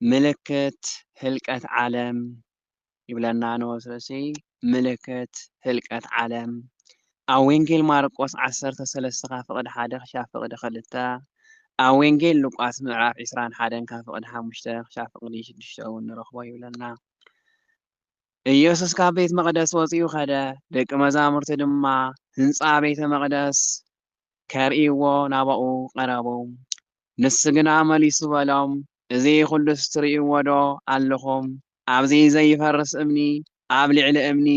ምልክት ህልቀት ዓለም ይብለና ንወስረሲ ምልክት ህልቀት ዓለም ኣብ ወንጌል ማርቆስ 13 ካብ ፍቕዲ 1 ክሳብ ፍቕዲ 2 ኣብ ወንጌል ሉቃስ ምዕራፍ 21 ካብ ፍቕዲ 5 ክሳብ ፍቕዲ 6 እውን ንረኽቦ ይብለና ኢየሱስ ካብ ቤት መቕደስ ወፂኡ ኸደ ደቂ መዛሙርቲ ድማ ህንፃ ቤተ መቕደስ ከርእይዎ ናብኡ ቀረቡ ንሱ ግና መሊሱ በሎም እዚ ኩሉስ ትርእይዎ ዶ ኣለኹም ኣብዚ ዘይፈርስ እምኒ ኣብ ልዕሊ እምኒ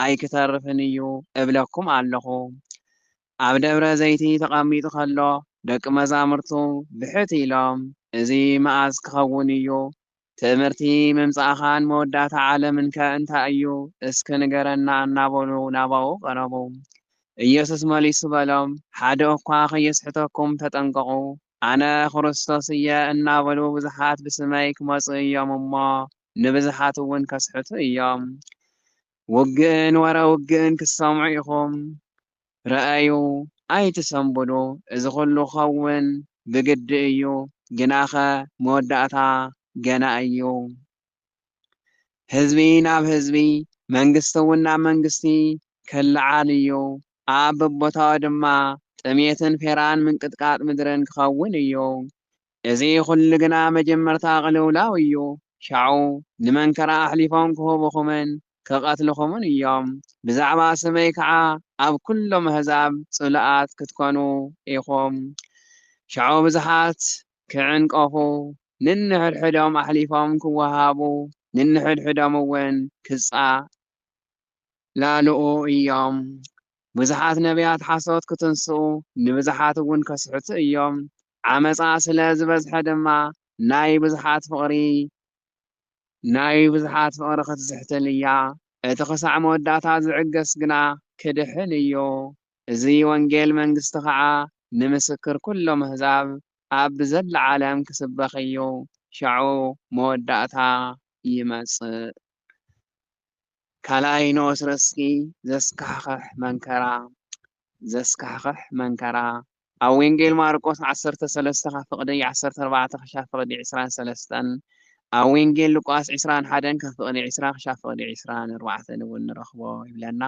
ኣይክተርፍን እዩ እብለኩም ኣለኹ ኣብ ደብረ ዘይቲ ተቐሚጡ ከሎ ደቂ መዛሙርቱ ብሕት ኢሎም እዚ መዓዝ ክኸውን እዩ ትምህርቲ ምምፃእኻን መወዳእታ ዓለምን ከ እንታይ እዩ እስኪ ንገረና እናበሉ ናብኡ ቀረቡ ኢየሱስ መሊሱ በሎም ሓደ እኳ ከየስሕተኩም ተጠንቀቁ ኣነ ክርስቶስ እየ እናበሉ ብዙሓት ብስመይ ክመፁ እዮም እሞ ንብዙሓት እውን ከስሕቱ እዮም ውግእን ወረ ውግእን ክሰምዑ ኢኹም ረአዩ ኣይትሰንብዱ እዚ ኩሉ ክኸውን ብግዲ እዩ ግናኸ መወዳእታ ገና እዩ ህዝቢ ናብ ህዝቢ መንግስቲ እውን ናብ መንግስቲ ክለዓል እዩ ኣብ በቦታኡ ድማ ጥሜትን ፌራን ምንቅጥቃጥ ምድርን ክኸውን እዩ እዚ ኩሉ ግና መጀመርታ ቅልውላው እዩ ሻዑ ንመንከራ ኣሕሊፎም ክህቡኹምን ክቐትልኹምን እዮም ብዛዕባ ስመይ ከዓ ኣብ ኩሎም ኣህዛብ ፅሉኣት ክትኮኑ ኢኹም ሻዑ ብዙሓት ክዕንቀፉ ነንሕድሕዶም ኣሕሊፎም ክወሃቡ ነንሕድሕዶም እውን ክፃላልኡ እዮም ብዙሓት ነቢያት ሓሶት ክትንስኡ ንብዙሓት እውን ከስሕቱ እዮም ዓመፃ ስለ ዝበዝሐ ድማ ናይ ብዙሓት ፍቕሪ ክትዝሕትል እያ እቲ ክሳዕ መወዳእታ ዝዕገስ ግና ክድሕን እዩ እዚ ወንጌል መንግስቲ ከዓ ንምስክር ኩሎም ኣህዛብ ኣብ ብዘላ ዓለም ክስበኽ እዩ ሻዑ መወዳእታ ይመፅእ ካልኣይ ንወስዶ እስኪ ዘስካሕክሕ መንከራ ኣብ ወንጌል ማርቆስ 13 ካብ ፍቕዲ 14 ክሳብ ፍቕዲ 23 ኣብ ወንጌል ሉቃስ 21 ካብ ፍቕዲ 20 ክሳብ ፍቕዲ 24 እውን ንረኽቦ ይብለና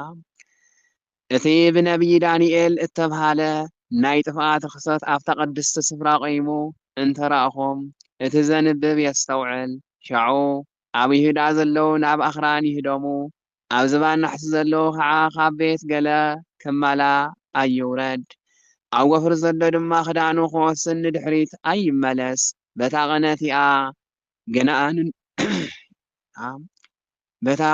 እቲ ብነቢይ ዳንኤል እተብሃለ ናይ ጥፍኣት ርክሰት ኣብታ ቅድስቲ ስፍራ ቆይሙ እንተረኣኹም እቲ ዘንብብ የስተውዕል ሻዑ ኣብ ይሁዳ ዘለዉ ናብ ኣኽራን ይህደሙ ኣብ ዝባን ናሕሲ ዘለዉ ከዓ ካብ ቤት ገለ ክመላ ኣይውረድ ኣብ ወፍሪ ዘሎ ድማ ክዳኑ ክወስን ንድሕሪት ኣይመለስ በታ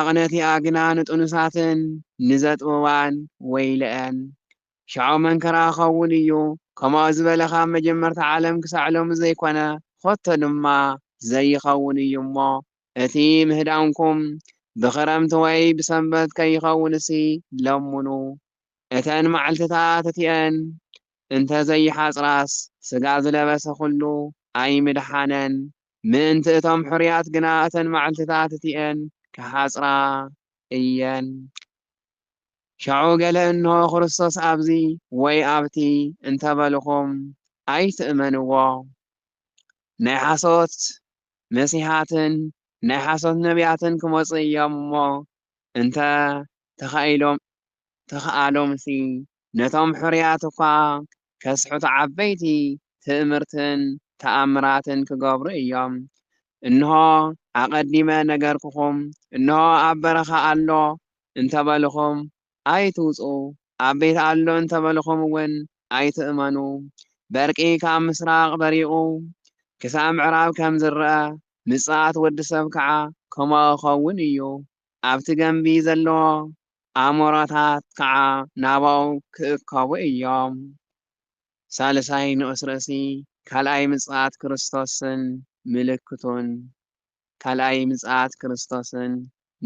ቅነቲኣ ግና ንጡኑሳትን ንዘጥውዋን ወይልአን ሻዑ መንከራ ክኸውን እዩ ከምኡ ዝበለ ካብ መጀመርታ ዓለም ክሳዕ ሎሚ ዘይኮነ ኮቶ ድማ ዘይኸውን እዩ እሞ እቲ ምህዳንኩም ብክረምቲ ወይ ብሰንበት ከይኸውንሲ ለምኑ እተን መዓልትታት እቲአን እንተዘይሓፅራስ ስጋ ዝለበሰ ኩሉ ኣይምድሓነን ምእንቲ እቶም ሕሩያት ግና እተን መዓልትታት እቲአን ክሓፅራ እየን ሻዑ ገለ እንሆ ክርስቶስ ኣብዚ ወይ ኣብቲ እንተበልኹም ኣይትእመንዎ ናይ ሓሶት መሲሓትን ናይ ሓሶት ነቢያትን ክመፁ እዮም እሞ እንተ ተኸኣሎምሲ ነቶም ሕሩያት እኳ ከስሕቱ ዓበይቲ ትእምርትን ተኣምራትን ክገብሩ እዮም እንሆ ኣቐዲመ ነገርኩኹም እንሆ ኣብ በረኻ ኣሎ እንተበልኹም ኣይትውፁ ኣብ ቤት ኣሎ እንተበልኹም እውን ኣይትእመኑ በርቂ ካብ ምስራቅ በሪቑ ክሳብ ምዕራብ ከም ዝርአ ምጽኣት ወዲ ሰብ ከዓ ከምኡ ክኸውን እዩ ኣብቲ ገንቢ ዘለዎ ኣሞራታት ከዓ ናብኡ ክእከቡ እዮም ሳልሳይ ንኡስ ርእሲ ካልኣይ ምጽኣት ክርስቶስን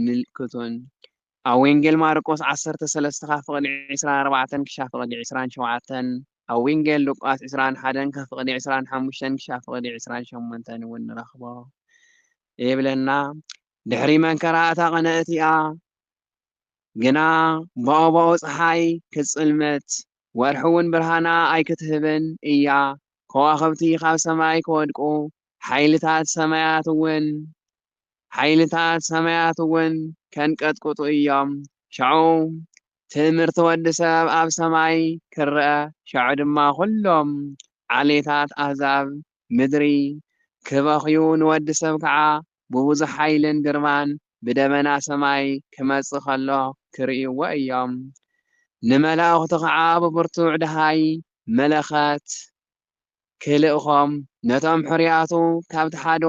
ምልክቱን ኣብ ወንጌል ማርቆስ 13 ካብ ፍቕዲ 24 ክሳብ ፍቕዲ 27 ኣብ ወንጌል ሉቃስ 21 ካብ ፍቕዲ 25 ክሳብ ፍቕዲ 28 እውን ንረኽቦ ይብለና ድሕሪ መንከራ እታ ቀነእቲኣ ግና በኦቦኦ ፀሓይ ክትጽልመት ወርሒ እውን ብርሃና ኣይክትህብን እያ ከዋኽብቲ ካብ ሰማይ ክወድቁ ሓይልታት ሰማያት እውን ከንቀጥቅጡ እዮም። ሽዑ ትምህርቲ ወዲ ሰብ ኣብ ሰማይ ክርአ ሽዑ ድማ ኩሎም ዓሌታት ኣህዛብ ምድሪ ክበኽዩ ንወዲ ሰብ ከዓ ብብዙሕ ሓይልን ግርማን ብደመና ሰማይ ክመጽእ ከሎ ክርእይዎ እዮም። ንመላእኽቱ ከዓ ብብርቱዕ ደሃይ መለኸት ክልእኾም ነቶም ሕሩያቱ ካብቲ ሓደ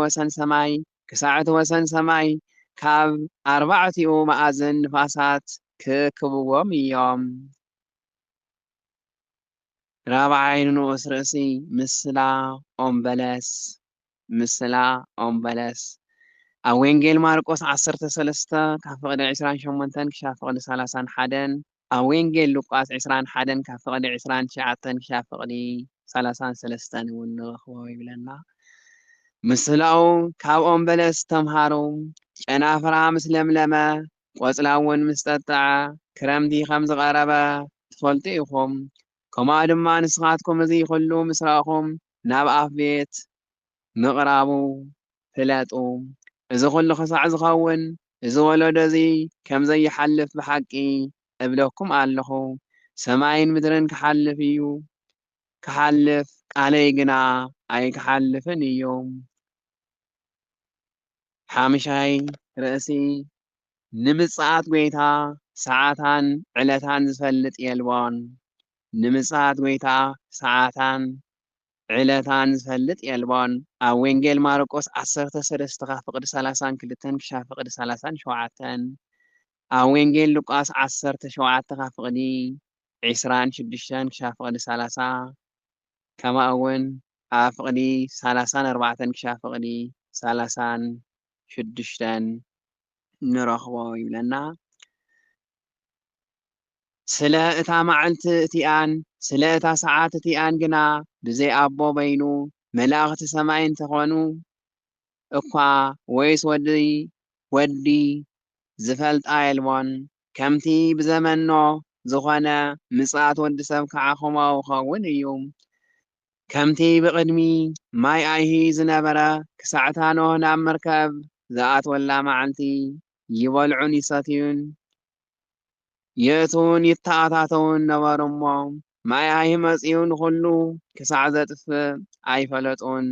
ወሰን ሰማይ ክሳብ እቲ ወሰን ሰማይ ካብ ኣርባዕቲኡ መኣዝን ንፋሳት ክእክብዎም እዮም። ራብዓይ ንኡስ ርእሲ ምስላ ኦም በለስ ኣብ ወንጌል ማርቆስ 13 ካብ ፍቕዲ 28 ክሳብ ፍቕዲ 31 ኣብ ወንጌል ሉቃስ 21 ካብ ፍቕዲ 29 ክሳብ ፍቕዲ 33 እውን ንረኽቦ ይብለና። ምስላኡ ካብ ኦም በለስ ተምሃሩ ጨናፍራ ምስ ለምለመ ቆጽላ እውን ምስ ጠጠዐ ክረምቲ ከም ዝቐረበ ትፈልጡ ኢኹም። ከምኡ ድማ ንስኻትኩም እዚ ኩሉ ምስ ረኣኹም ናብ ኣፍ ቤት ምቕራቡ ፍለጡ። እዚ ኩሉ ክሳዕ ዝኸውን እዚ ወለዶ እዚ ከም ዘይሓልፍ ብሓቂ እብለኩም ኣለኹ። ሰማይን ምድርን ክሓልፍ እዩ ክሓልፍ ቃለይ ግና ኣይክሓልፍን እዩ። ሓምሻይ ርእሲ ንምጽኣት ጎይታ ሰዓታን ዕለታን ዝፈልጥ የልቦን። ንምጽኣት ጎይታ ሰዓታን ዕለታን ዝፈልጥ የልቦን። ኣብ ወንጌል ማርቆስ 13 ካብ ፍቕዲ 32 ክሳብ ፍቕዲ 37 ኣብ ወንጌል ሉቃስ 17 ካብ ፍቕዲ 26 ክሳብ ፍቕዲ 30 ከምኡ እውን ኣብ ፍቕዲ 34 ክሳብ ፍቕዲ 36 ንረኽቦ ይብለና። ስለ እታ መዓልቲ እቲኣን ስለ እታ ሰዓት እቲኣን ግና ብዘይ ኣቦ በይኑ መላእኽቲ ሰማይ እንተኾኑ እኳ ወይስ ወዲ ዝፈልጣ የልቦን። ከምቲ ብዘመኖ ዝኾነ ምጽኣት ወዲ ሰብ ከዓ ከምኡ ክኸውን እዩ። ከምቲ ብቕድሚ ማይ ኣይሂ ዝነበረ ክሳዕታ ኖህ ናብ መርከብ ዝኣትወላ መዓልቲ ይበልዑን ይሰትዩን የእትውን ይተኣታተውን ነበሩ እሞ ማይ ኣይሂ መጺኡ ንኹሉ ክሳዕ ዘጥፍእ ኣይፈለጡን።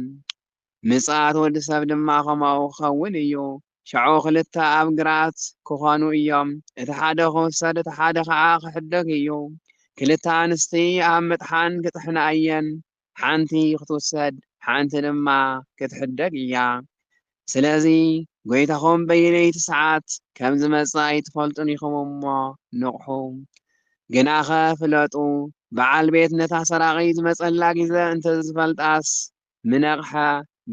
ምጽኣት ወዲ ሰብ ድማ ከምኡ ክኸውን እዩ። ሽዑ ክልተ ኣብ ግራት ክኾኑ እዮም። እቲ ሓደ ክውሰድ እቲ ሓደ ከዓ ክሕደግ እዩ። ክልተ ኣንስቲ ኣብ ምጥሓን ክጥሕና እየን። ሓንቲ ክትውሰድ ሓንቲ ድማ ክትሕደግ እያ። ስለዚ ጎይታኹም በየነይቲ ሰዓት ከም ዝመጽእ ኣይትፈልጡን ኢኹም እሞ ንቑሑ። ግናኸ ፍለጡ በዓል ቤት ነታ ሰራቒት ዝመጸላ ግዜ እንተዝፈልጣስ ምነቕሐ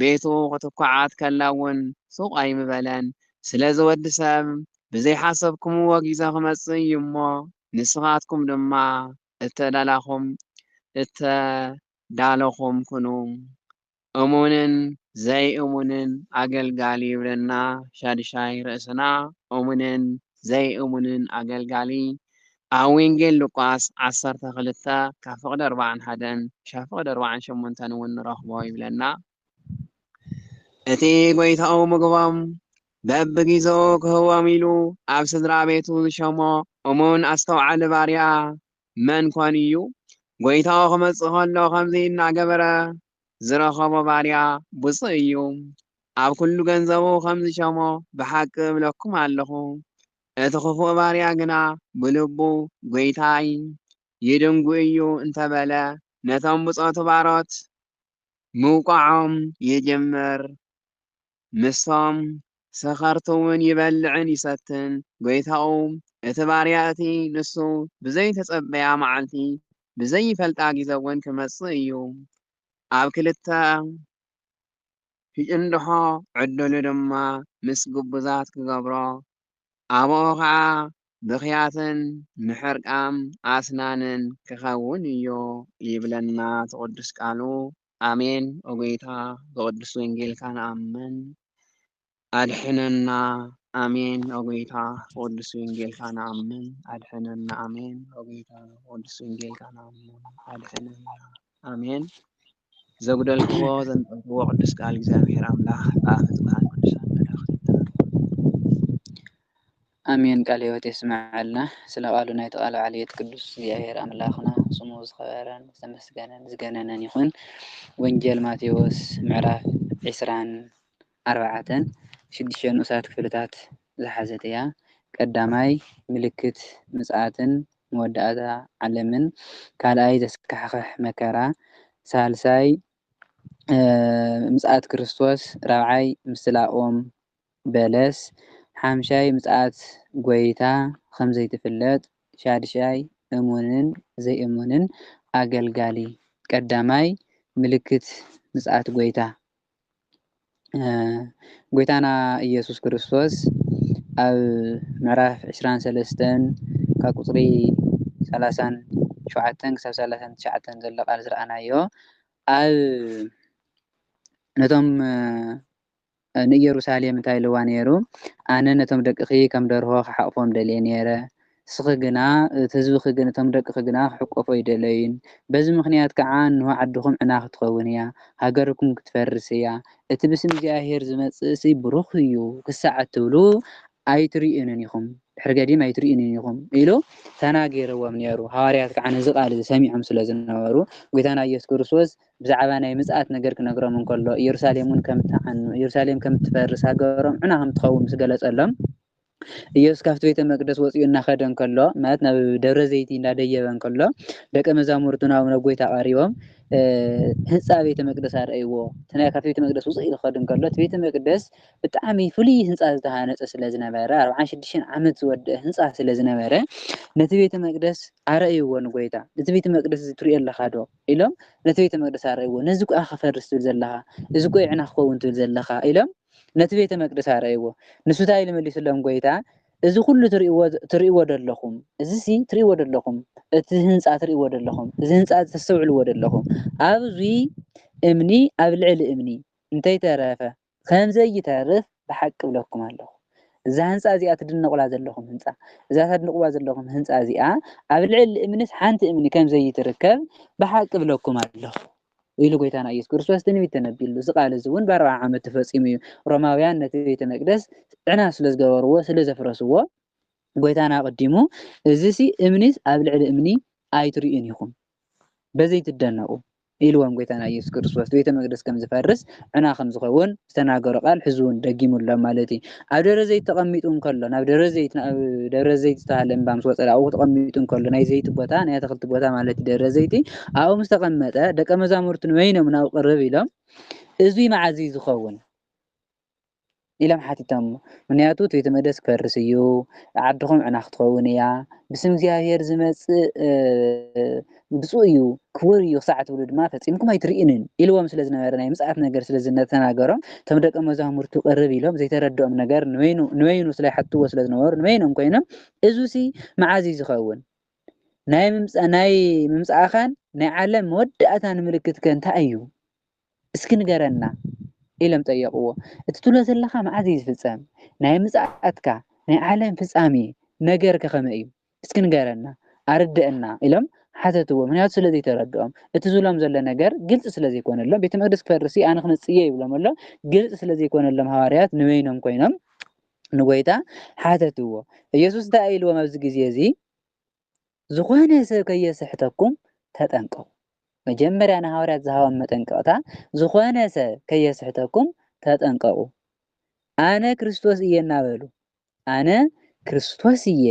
ቤቱ ክትኳዓት ከላ እውን ሱቕ ኣይምበለን። ስለዚ ወዲ ሰብ ብዘይሓሰብኩምዎ ግዜ ክመጽእ እዩ እሞ ንስኻትኩም ድማ እተዳለኹም ኩኑ። እሙንን ዘይእሙንን ኣገልጋሊ ይብለና። ሻድሻይ ርእስና እሙንን ዘይእሙንን ኣገልጋሊ ኣብ ወንጌል ሉቃስ 12 ካብ ፍቕዲ 41 ክሳብ ፍቕዲ 48 እውን ንረኽቦ ይብለና። እቲ ጎይትኡ ምግቦም በብጊዜኡ ክህቦም ኢሉ ኣብ ስድራ ቤቱ ዝሾሞ እሙን ኣስተውዓሊ ባርያ መን ኮን እዩ? ጎይታኡ ክመጽእ ከሎ ከምዚ እናገበረ ዝረኸቦ ባርያ ብፁዕ እዩ። ኣብ ኩሉ ገንዘቡ ከምዚ ሾሞ ብሓቂ እብለኩም ኣለኹ። እቲ ክፉእ ባርያ ግና ብልቡ ጎይታይ ይድንጉ እዩ እንተበለ ነቶም ብፆቱ ባሮት ምውቃዖም ይጅምር። ምስቶም ሰኸርቱ እውን ይበልዕን ይሰትን። ጎይታኡ እቲ ባርያ እቲ ንሱ ብዘይተጸበያ መዓልቲ ብዘይፈልጣ ግዜ እውን ክመጽእ እዩ። ኣብ ክልተ ይጭንድሖ ዕድሉ ድማ ምስ ግቡዛት ክገብሮ ኣብኡ ከዓ ብኽያትን ምሕርቃም ኣስናንን ክኸውን እዩ ይብለና እቲ ቅዱስ ቃሉ። ኣሜን። ኦ ጎይታ ብቅዱስ ወንጌልካ ንኣምን ኣድሕነና آمين أوجيتا ودس إنجيل كان آمين أدحنن آمين أوجيتا ودس إنجيل كان آمين أدحنن آمين زودل كوازن وقدس قال እግዚአብሔር አምላክ በአፈ ብርሃን ቅዱሳን መላእክት آمين قال يوت يسمعنا سلا قالوا نايت قال عليه قدوس እግዚአብሔር أملاخنا سمو زخبرن تمسجنن زجننن يكون ወንጌል ማቴዎስ ምዕራፍ 24 ሽድሽተ ንኡሳት ክፍልታት ዝሓዘት እያ። ቀዳማይ ምልክት ምጽአትን መወዳእታ ዓለምን፣ ካልኣይ ዘስካሕክሕ መከራ፣ ሳልሳይ ምጽአት ክርስቶስ፣ ራብዓይ ምስትላኦም በለስ፣ ሓምሻይ ምጽአት ጎይታ ከምዘይትፍለጥ፣ ሻድሻይ እሙንን ዘይእሙንን ኣገልጋሊ። ቀዳማይ ምልክት ምጽአት ጎይታ ጎይታና ኢየሱስ ክርስቶስ ኣብ ምዕራፍ 23 ካብ ቁጽሪ 37 ክሳብ 39 ዘሎ ቃል ዝረአናዮ ኣብ ነቶም ንኢየሩሳሌም እንታይ ኢልዋ ነይሩ? ኣነ ነቶም ደቅኺ ከም ደርሆ ክሓቅፎም ደልየ ነይረ፣ ስኺ ግና እቲ ህዝቢ ግን እቶም ደቅኺ ግና ክሕቆፎ ይደለዩን። በዚ ምክንያት ከዓ እንሆ ዓድኹም ዕና ክትኸውን እያ፣ ሃገርኩም ክትፈርስ እያ፣ እቲ ብስም እግዚኣብሔር ዝመጽእ ብሩኽ እዩ ክሳዕ እትብሉ ኣይትርእዩንን ኢኹም፣ ድሕሪ ገዲም ኣይትርእዩንን ኢኹም ኢሉ ተናጊርዎም ነይሩ። ሃዋርያት ከዓ ነዚ ቃል ሰሚዖም ስለ ዝነበሩ ጎይታና ኢየሱስ ክርስቶስ ብዛዕባ ናይ ምጽአት ነገር ክነግሮም እንከሎ ኢየሩሳሌም እውን ከም እትዓኑ፣ ኢየሩሳሌም ከም እትፈርስ፣ ሃገሮም ዕና ከም እትኸውን ምስ ገለጸሎም ኢየሱስ ካብቲ ቤተ መቅደስ ወፂኡ እናኸደ እንከሎ ማለት ናብ ደብረ ዘይቲ እንዳደየበ እንከሎ ደቀ መዛሙርቱ ናብ ጎይታ ቀሪቦም ህንፃ ቤተ መቅደስ ኣርእይዎ። ተናይ ካብቲ ቤተ መቅደስ ውፅእ ኢሉ ክኸድ እንከሎ እቲ ቤተ መቅደስ ብጣዕሚ ፍሉይ ህንፃ ዝተሃነፀ ስለ ዝነበረ 46 ዓመት ዝወድእ ህንፃ ስለ ዝነበረ ነቲ ቤተ መቅደስ ኣርእይዎ ንጎይታ። እቲ ቤተ መቅደስ ትሪኦ ኣለካ ዶ ኢሎም ነቲ ቤተ መቅደስ ኣርእይዎ። ነዚ ቆ ከፈርስ ትብል ዘለካ፣ እዚ ቆ ዕና ክኸውን ትብል ዘለካ ኢሎም ነቲ ቤተ መቅደስ ኣርእይዎ። ንሱ እንታይ ልመሊሱሎም ጎይታ እዚ ኩሉ ትርእይዎ ደለኹም፣ እዚ ሲ ትርእይዎ ደለኹም፣ እቲ ህንፃ ትርእይዎ ደለኹም፣ እዚ ህንፃ ተስተውዕልዎ ደለኹም፣ ኣብዚ እምኒ ኣብ ልዕሊ እምኒ እንተይተረፈ ከምዘይተርፍ ብሓቂ ብለኩም ኣለኹ። እዛ ህንፃ እዚኣ ትድነቁላ ዘለኹም ህንፃ፣ እዛ ተድንቅዋ ዘለኹም ህንፃ እዚኣ ኣብ ልዕሊ እምኒስ ሓንቲ እምኒ ከምዘይትርከብ ብሓቂ ብለኩም ኣለኹ ኢሉ ጎይታና ኢየሱስ ክርስቶስ ትንቢት ተነቢሉ። እዚ ቃል እዚ እውን ብ40 ዓመት ተፈጺሙ እዩ። ሮማውያን ነቲ ቤተ መቅደስ ዕና ስለ ዝገበርዎ ስለ ዘፍረስዎ ጎይታና ቀዲሙ እዚ ሲ እምኒስ ኣብ ልዕሊ እምኒ ኣይትርእዩን ኢኹም በዘይ ትደነቁ ኢልዎም ጎይታና ኢየሱስ ክርስቶስ ቤተ መቅደስ ከም ዝፈርስ ዕና ከም ዝኸውን ዝተናገሮ ቃል ሕዝውን ደጊሙሎም ማለት እዩ። ኣብ ደብረ ዘይት ተቐሚጡ እንከሎ ናብ ደብረ ዘይት ዝተባሃለ እምባ ምስ ወፀ ኣብኡ ተቐሚጡ እንከሎ ናይ ዘይቲ ቦታ ናይ ኣትክልቲ ቦታ ማለት እዩ ደብረ ዘይቲ ኣብኡ ምስ ተቐመጠ ደቀ መዛሙርቱ ንበይኖም ናብ ቅርብ ኢሎም እዚ መዓዝ ዝኸውን ኢሎም ሓቲቶም። ምክንያቱ እቲ ቤተ መቅደስ ክፈርስ እዩ፣ ዓድኹም ዕና ክትኸውን እያ፣ ብስም እግዚኣብሔር ዝመጽእ ብፁዕ እዩ ክቡር እዩ ክሳዕ ትብሉ ድማ ፈፂምኩም ኣይትርእዩንን ኢልዎም ስለ ዝነበረ ናይ ምጽኣት ነገር ስለ ዝተናገሮም እቶም ደቀ መዛሙርቱ ቅርብ ኢሎም ዘይተረድኦም ነገር ንበይኑ ስለይሓትዎ ስለ ዝነበሩ ንበይኖም ኮይኖም እዚ ሲ መዓዝ ዝኸውን ናይ ምምጽኣኻን ናይ ዓለም መወዳእታን ምልክት ከ እንታይ እዩ እስኪ ንገረና ኢሎም ጠየቅዎ። እቲ ትብሎ ዘለካ መዓዝ ዝፍጸም ናይ ምጽኣትካ ናይ ዓለም ፍጻሜ ነገር ከመይ እዩ እስኪ ንገረና ኣርድአና ኢሎም ሓተትዎ። ምክንያቱ ስለ ዘይተረድኦም እቲ ዝብሎም ዘሎ ነገር ግልጽ ስለ ዘይኮነሎም ቤተ መቅደስ ክፈርስ ኣነ ክመጽእ እየ ይብሎም ኣሎ ግልጽ ስለ ዘይኮነሎም ሃዋርያት ንበይኖም ኮይኖም ንጎይታ ሓተትዎ። ኢየሱስ እንታይ ኢልዎም ኣብዚ ግዜ እዚ ዝኾነ ሰብ ከየስሕተኩም ተጠንቀቁ። መጀመርያ ንሃዋርያት ዝሃቦም መጠንቀቕታ ዝኾነ ሰብ ከየስሕተኩም ተጠንቀቁ። ኣነ ክርስቶስ እየ እናበሉ ኣነ ክርስቶስ እየ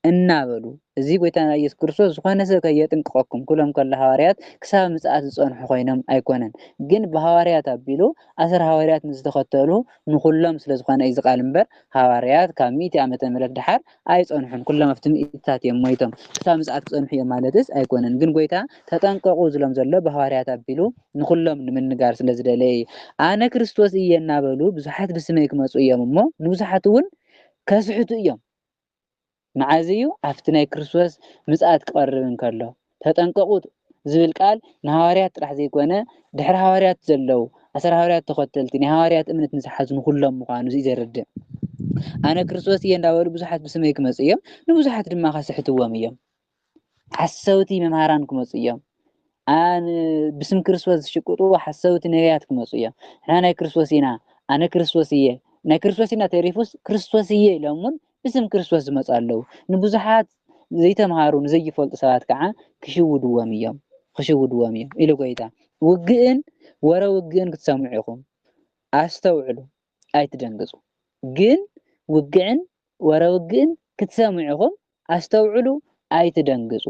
እናበሉ እዚ ጎይታና ኢየሱስ ክርስቶስ ዝኾነ ሰብ ከየጥንቅቐኩም ክብሎም ከሎ ሃዋርያት ክሳብ ምጽኣት ዝጸንሑ ኮይኖም ኣይኮነን፣ ግን ብሃዋርያት ኣቢሉ 10 ሃዋርያት ንዝተኸተሉ ንኩሎም ስለ ዝኾነ እዩ ዝቃል እምበር ሃዋርያት ካብ 100 ዓመተ ምህረት ድሓር ኣይጸንሑን። ኩሎም ኣብቲ ምእታት እዮም ሞይቶም ክሳብ ምጽኣት ክጸንሑ እዮም ማለትስ ኣይኮነን። ግን ጎይታ ተጠንቀቁ ዝሎም ዘሎ ብሃዋርያት ኣቢሉ ንኩሎም ንምንጋር ስለ ዝደለየ እዩ። ኣነ ክርስቶስ እየ እናበሉ ብዙሓት ብስመይ ክመጹ እዮም እሞ ንብዙሓት እውን ከስሕቱ እዮም። መዓዝ እዩ ኣብቲ ናይ ክርስቶስ ምጽኣት ክቐርብ እንከሎ ተጠንቀቁ ዝብል ቃል ንሃዋርያት ጥራሕ ዘይኮነ ድሕሪ ሃዋርያት ዘለው 10 ሃዋርያት ተኸተልቲ ናይ ሃዋርያት እምነት ንዝሓዙ ንኩሎም ምዃኑ እዚ ዘርድእ أنا كريستوس ينداول بزحات بسميك مسيم نبزحات دما خسحتوهم يوم حسوتي ممهران كمسيم أنا بسم كريستوس شكوتو حسوتي نبيات كمسيم أنا كريستوسينا أنا كريستوسية نا كريستوسينا تعرفوس كريستوسية لمن بسم كريستوس مسألو نبزحات زي تمهارون زي فولت ساعات كعا كشودوهم يوم خشودوهم يوم إلو قيتا وقئن ورا وقئن كتسامعكم أستوعلو أيتدنقصو ግን ውግዕን ወረውግዕን ክትሰምዑኹም ኣስተውዕሉ ኣይትደንግጹ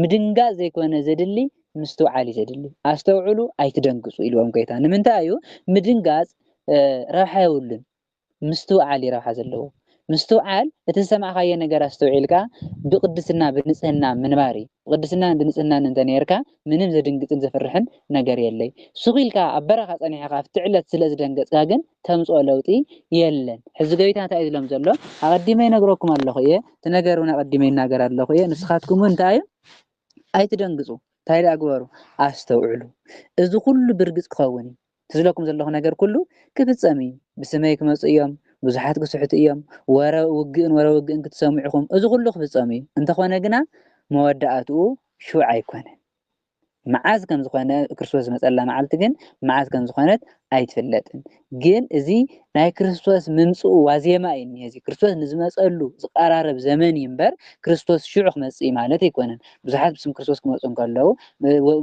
ምድንጋጽ ዘይኮነ ዘድሊ ምስትውዓል ዘድሊ ኣስተውዕሉ ኣይትደንግጹ ኢልዎም ጌታ ንምንታይ እዩ ምድንጋጽ ረብሓ የብሉን ምስትውዓል ረብሓ ዘለዎ ምስትውዓል እቲ ሰማዕኻዮ ነገር ኣስተውዒልካ ብቅድስና ብንጽህና ምንባር ብቅድስና ብንጽህና እንተነርካ ምንም ዘድንግጽን ዘፈርሕን ነገር የለይ ሱኺልካ ኣብ በረኻ ጸኒሕካ ኣብቲ ዕለት ስለ ዝደንገጽካ ግን ተምጽኦ ለውጢ የለን ሕዚ ገይታ እንታይ ኢሎም ዘሎ ኣቀዲመ ይነግረኩም ኣለኹ እየ እቲ ነገር እውን ኣቀዲመ ይናገር ኣለኹ እየ ንስኻትኩም እንታይ ኣይትደንግጹ እንታይ ዳግበሩ ኣስተውዕሉ እዚ ኩሉ ብርግጽ ክኸውን ትዝለኩም ዘለኹ ነገር ኩሉ ክፍጸም እዩ ብስመይ ክመጹ እዮም ብዙሓት ክስሕቱ እዮም ወረ ውግእን ክትሰምዑኹም እዚ ኩሉ ክፍጸም እዩ እንተኾነ ግና መወዳእትኡ ሽውዕ ኣይኮነን መዓዝ ከም ዝኾነ ክርስቶስ መጸላ መዓልቲ ግን መዓዝ ከም ዝኾነት ኣይትፍለጥን ግን እዚ ናይ ክርስቶስ ምምጽኡ ዋዜማ እዩ እዚ ክርስቶስ ንዝመጸሉ ዝቀራረብ ዘመን እምበር ክርስቶስ ሽዑ ክመጽእ ማለት ኣይኮነን ብዙሓት ብስም ክርስቶስ ክመጹ እንከለዉ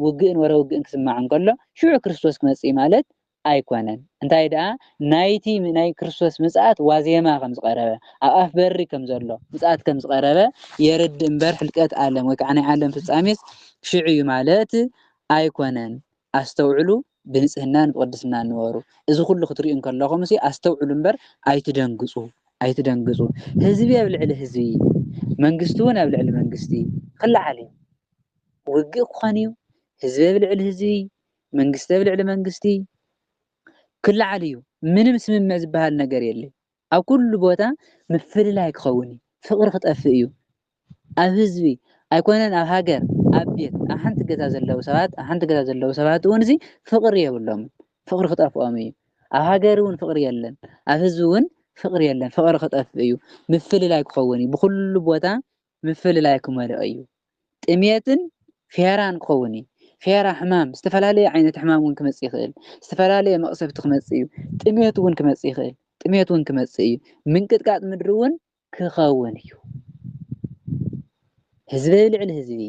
ውግእን ወረ ውግእን ክስማዕ እንከሎ ሽዑ ክርስቶስ ክመጽእ ማለት ኣይኮነን እንታይ ደኣ ናይቲ ናይ ክርስቶስ ምጽኣት ዋዜማ ከም ዝቀረበ ኣብ ኣፍ በሪ ከም ዘሎ ምጽኣት ከም ዝቀረበ የርድ እምበር ሕልቀት ዓለም ወይ ከዓ ናይ ዓለም ፍጻሜስ ሽዑ እዩ ማለት ኣይኮነን ኣስተውዕሉ ብንጽህናን ብቅድስናን ንበሩ እዚ ኩሉ ክትሪኡ እንከለኹም እሲ ኣስተውዕሉ እምበር ኣይትደንግጹ ህዝቢ ኣብ ልዕሊ ህዝቢ መንግስቲ እውን ኣብ ልዕሊ መንግስቲ ክለዓል እዩ ውግእ ክኾን እዩ ህዝቢ ኣብ ልዕሊ ህዝቢ መንግስቲ ኣብ ልዕሊ መንግስቲ ክለዓል እዩ ምንም ስምምዕ ዝበሃል ነገር የለን ኣብ ኩሉ ቦታ ምፍልላይ ክኸውን ፍቅሪ ክጠፍእ እዩ ኣብ ህዝቢ ኣይኮነን ኣብ ሃገር ኣብ ቤት ኣብ ሓንቲ ገዛ ዘለዉ ሰባት እውን እዚ ፍቅሪ የብሎም ፍቅሪ ክጠፍኦም እዩ ኣብ ሃገር እውን ፍቅሪ የለን ኣብ ህዝቢ እውን ፍቅሪ የለን ፍቅሪ ክጠፍእ እዩ ምፍልላይ ክኸውን እዩ ብኩሉ ቦታ ምፍልላይ ክመልእ እዩ ጥሜትን ፍሄራን ክኸውን እዩ ፍሄራ ሕማም ዝተፈላለየ ዓይነት ሕማም እውን ክመጽእ ይኽእል ዝተፈላለየ መቕሰፍቲ ክመጽእ እዩ ጥሜት እውን ክመጽእ እዩ ምንቅጥቃጥ ምድሪ እውን ክኸውን እዩ ህዝቢ ኣብ ልዕሊ ህዝቢ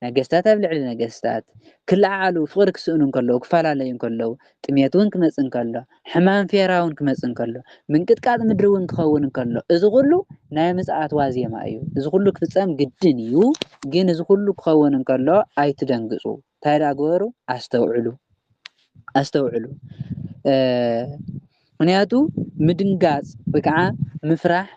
ነገስታት ኣብ ልዕሊ ነገስታት ክለዓሉ ፍቅሪ ክስእኑ እንከለዉ ክፈላለዩ እንከለዉ ጥሜት እውን ክመጽእ እንከሎ ሕማም ፍሄራ እውን ክመጽእ እንከሎ ምንቅጥቃጥ ምድሪ እውን ክኸውን እንከሎ እዚ ኩሉ ናይ ምጽኣት ዋዜማ እዩ እዚ ኩሉ ክፍጸም ግድን እዩ ግን እዚ ኩሉ ክኸውን እንከሎ ኣይትደንግጹ እንታይ ዳግበሩ ኣስተውዕሉ ምክንያቱ ምድንጋጽ ወይ ከዓ ምፍራሕ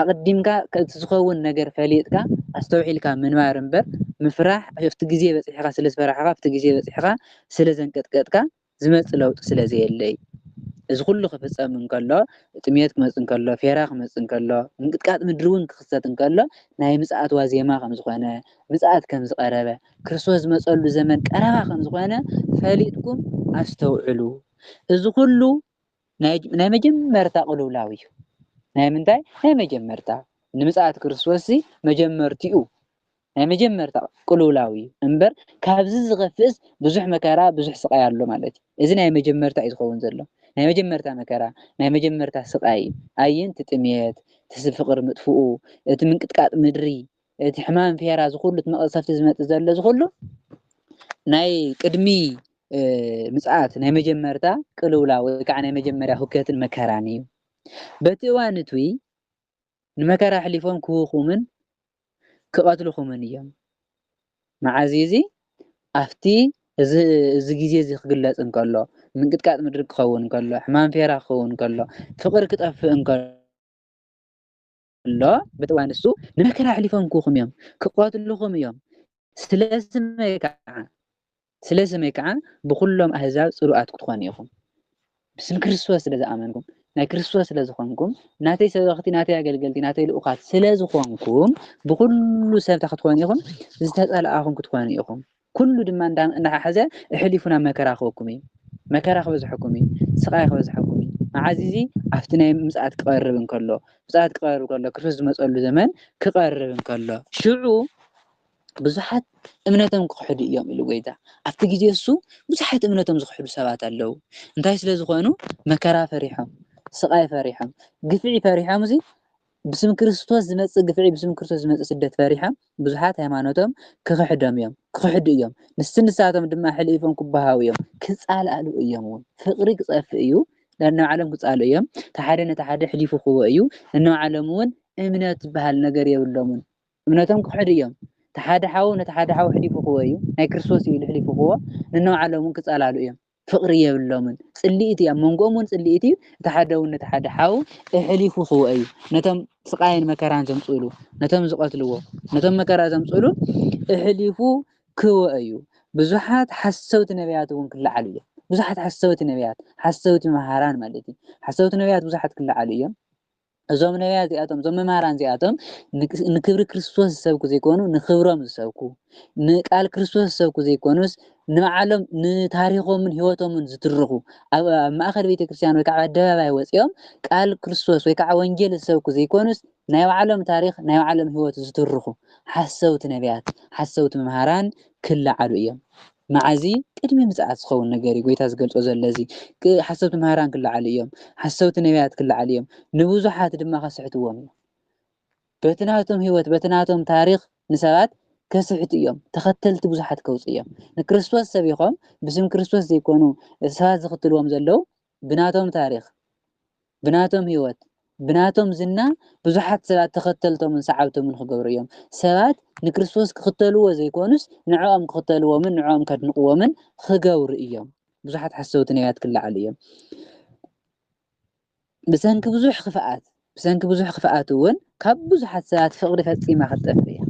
ኣቀዲምካ እቲ ዝኸውን ነገር ፈሊጥካ ኣስተውዒልካ ምንባር እምበር ምፍራሕ ኣብቲ ግዜ በፂሕካ ስለ ዝፈራሕካ ኣብቲ ግዜ በፂሕካ ስለ ዘንቀጥቀጥካ ዝመጽእ ለውጢ ስለ ዘየለይ እዚ ኩሉ ክፍጸም እንከሎ ጥሜት ክመጽእ እንከሎ ፍሄራ ክመጽእ እንከሎ ምንቅጥቃጥ ምድሪ እውን ክኽሰት እንከሎ ናይ ምጽኣት ዋዜማ ከም ዝኾነ ምጽኣት ከም ዝቀረበ ክርስቶስ ዝመጸሉ ዘመን ቀረባ ከም ዝኾነ ፈሊጥኩም ኣስተውዕሉ እዚ ኩሉ ናይ መጀመርታ ቅልውላው እዩ ናይ ምንታይ ናይ መጀመርታ ንምጽኣት ክርስቶስ መጀመርቲኡ ናይ መጀመርታ ቅልውላው እዩ እምበር ካብዚ ዝኸፍእስ ብዙሕ መከራ ብዙሕ ስቃይ ኣሎ ማለት እዩ እዚ ናይ መጀመርታ እዩ ዝኸውን ዘሎ ናይ መጀመርታ መከራ ናይ መጀመርታ ስቃይ ኣየንቲ ጥሜት ፍቅሪ ምጥፍኡ እቲ ምንቅጥቃጥ ምድሪ እቲ ሕማም ፍሄራ ዝኩሉ መቕሰፍቲ ዝመጽእ ዘሎ ዝኩሉ ናይ ቅድሚ ምጽኣት ናይ መጀመርታ ቅልውላው ወይ ከዓ ናይ መጀመርያ ሁከትን መከራን እዩ በቲ እዋን እቲ ንመከራ ሕሊፎም ክውኹምን ክቐትልኹምን እዮም መዓዝ እዚ ኣፍቲ እዚ ግዜ እዚ ክግለጽ እንከሎ ምንቅጥቃጥ ምድሪ ክኸውን እንከሎ ሕማም ፍሄራ ክኸውን እንከሎ ፍቅሪ ክጠፍእ እንከሎ በቲ እዋን እሱ ንመከራ ሕሊፎም ክውኹም እዮም ክቐትልኹም እዮም ስለስመይ ከዓ ብኩሎም ኣህዛብ ጽሉኣት ክትኾኑ ኢኹም ብስም ክርስቶስ ስለ ዝኣመንኩም ናይ ክርስቶስ ስለ ዝኾንኩም ናተይ ሰበኽቲ ናተይ ኣገልገልቲ ናተይ ልኡኻት ስለ ዝኾንኩም ብኩሉ ሰብታ ክትኾኑ ኢኹም ዝተጸልኣኹም ክትኾኑ ኢኹም ኩሉ ድማ እንዳሓዘ ሕሊፉና መከራ ክበኩም እዩ መከራ ክበዝሐኩም እዩ ስቃይ ክበዝሐኩም እዩ معزيزي عفتنا مساعد قرب كله مساعد قرب كله كريستوس ዝመፀሉ ዘመን ክቀርብ ከሎ ሽዑ ብዙሓት እምነቶም ክሕዱ እዮም ኢሉ ጎይታ ኣብቲ ግዜ እሱ ብዙሓት እምነቶም ዝክሕዱ ሰባት ኣለው እንታይ ስለ ዝኾኑ መከራ ፈሪሖም ስቃይ ፈሪሖም ግፍዒ ፈሪሖም እዚ بسم كريستوس زمت قفعي بسم كريستوس زمت سدت فريحة بزحات هيمانوتهم كخدم يوم كخد يوم نستن ساعتهم دم حليفهم كبهاو يوم كسأل قالوا يومون فقرق صف ايو لأنه عالم كسأل يوم تحدنا تحد حليفه هو ايو لأنه عالمون امنات بهالنجار يولمون امناتهم كحد يوم تحد حاو نتحد حاو حليفه هو ايو هاي كريستوس يقول حليفه هو لأنه عالمون كسأل قالوا يوم فقرية باللومن صليتي منقومون صليتي تحدوا نتحد حاو حليفه هو ايو نتم سقاين مكران زمصلو نتم زقتلو نتم مكرا زمصلو احليفو كو ايو بزحات حسوت نبياتهم كل عليه بزحات حسوت نبيات حسوت مهاران مالتي حسوت نبيات بزحات كل عليه እዞም ነቢያት እዚኣቶም እዞም መምህራን እዚኣቶም ንክብሪ ክርስቶስ ዝሰብኩ ዘይኮኑ ንክብሮም ዝሰብኩ ንቃል ክርስቶስ ዝሰብኩ ዘይኮኑስ ንዓለም ንታሪኾምን ሂወቶምን ዝትርኹ ኣብ ማእከል ቤተክርስትያን ወይ ከዓ ኣደባባይ ወፂኦም ቃል ክርስቶስ ወይ ከዓ ወንጌል ዝሰብኩ ዘይኮኑስ ናይ ዓለም ታሪኽ ናይ ዓለም ሂወት ዝትርኹ ሓሰውቲ ነቢያት ሓሰውቲ መምህራን ክለዓሉ እዮም معزي قدمي مزعات خون نجاري قويتاز قلت وزلزي حسبت مهران كل عليهم حسبت نبيات كل عليهم نبوزو حات دما خسحتوهم بتناتهم هيوت بتناتهم تاريخ نسبات كسحت يوم تختلت بوزحات كوصيهم نكريستوس سبيقهم باسم كريستوس يكونوا ساز قتلوهم زلو بناتهم تاريخ بناتهم هيوت بناتهم زنا بزحات سبات تختلتهم من سعبتهم من خبريهم سبات نكريستوس كختلوا زيكونس نعام كختلوا من نعام كدنقوا من خجور إيام بزحات حسوت نيات كل عليهم بسنك بزح خفاءات بسنك بزح خفاءات وين كب بزحات سبات فقر فتي ما خطف فيها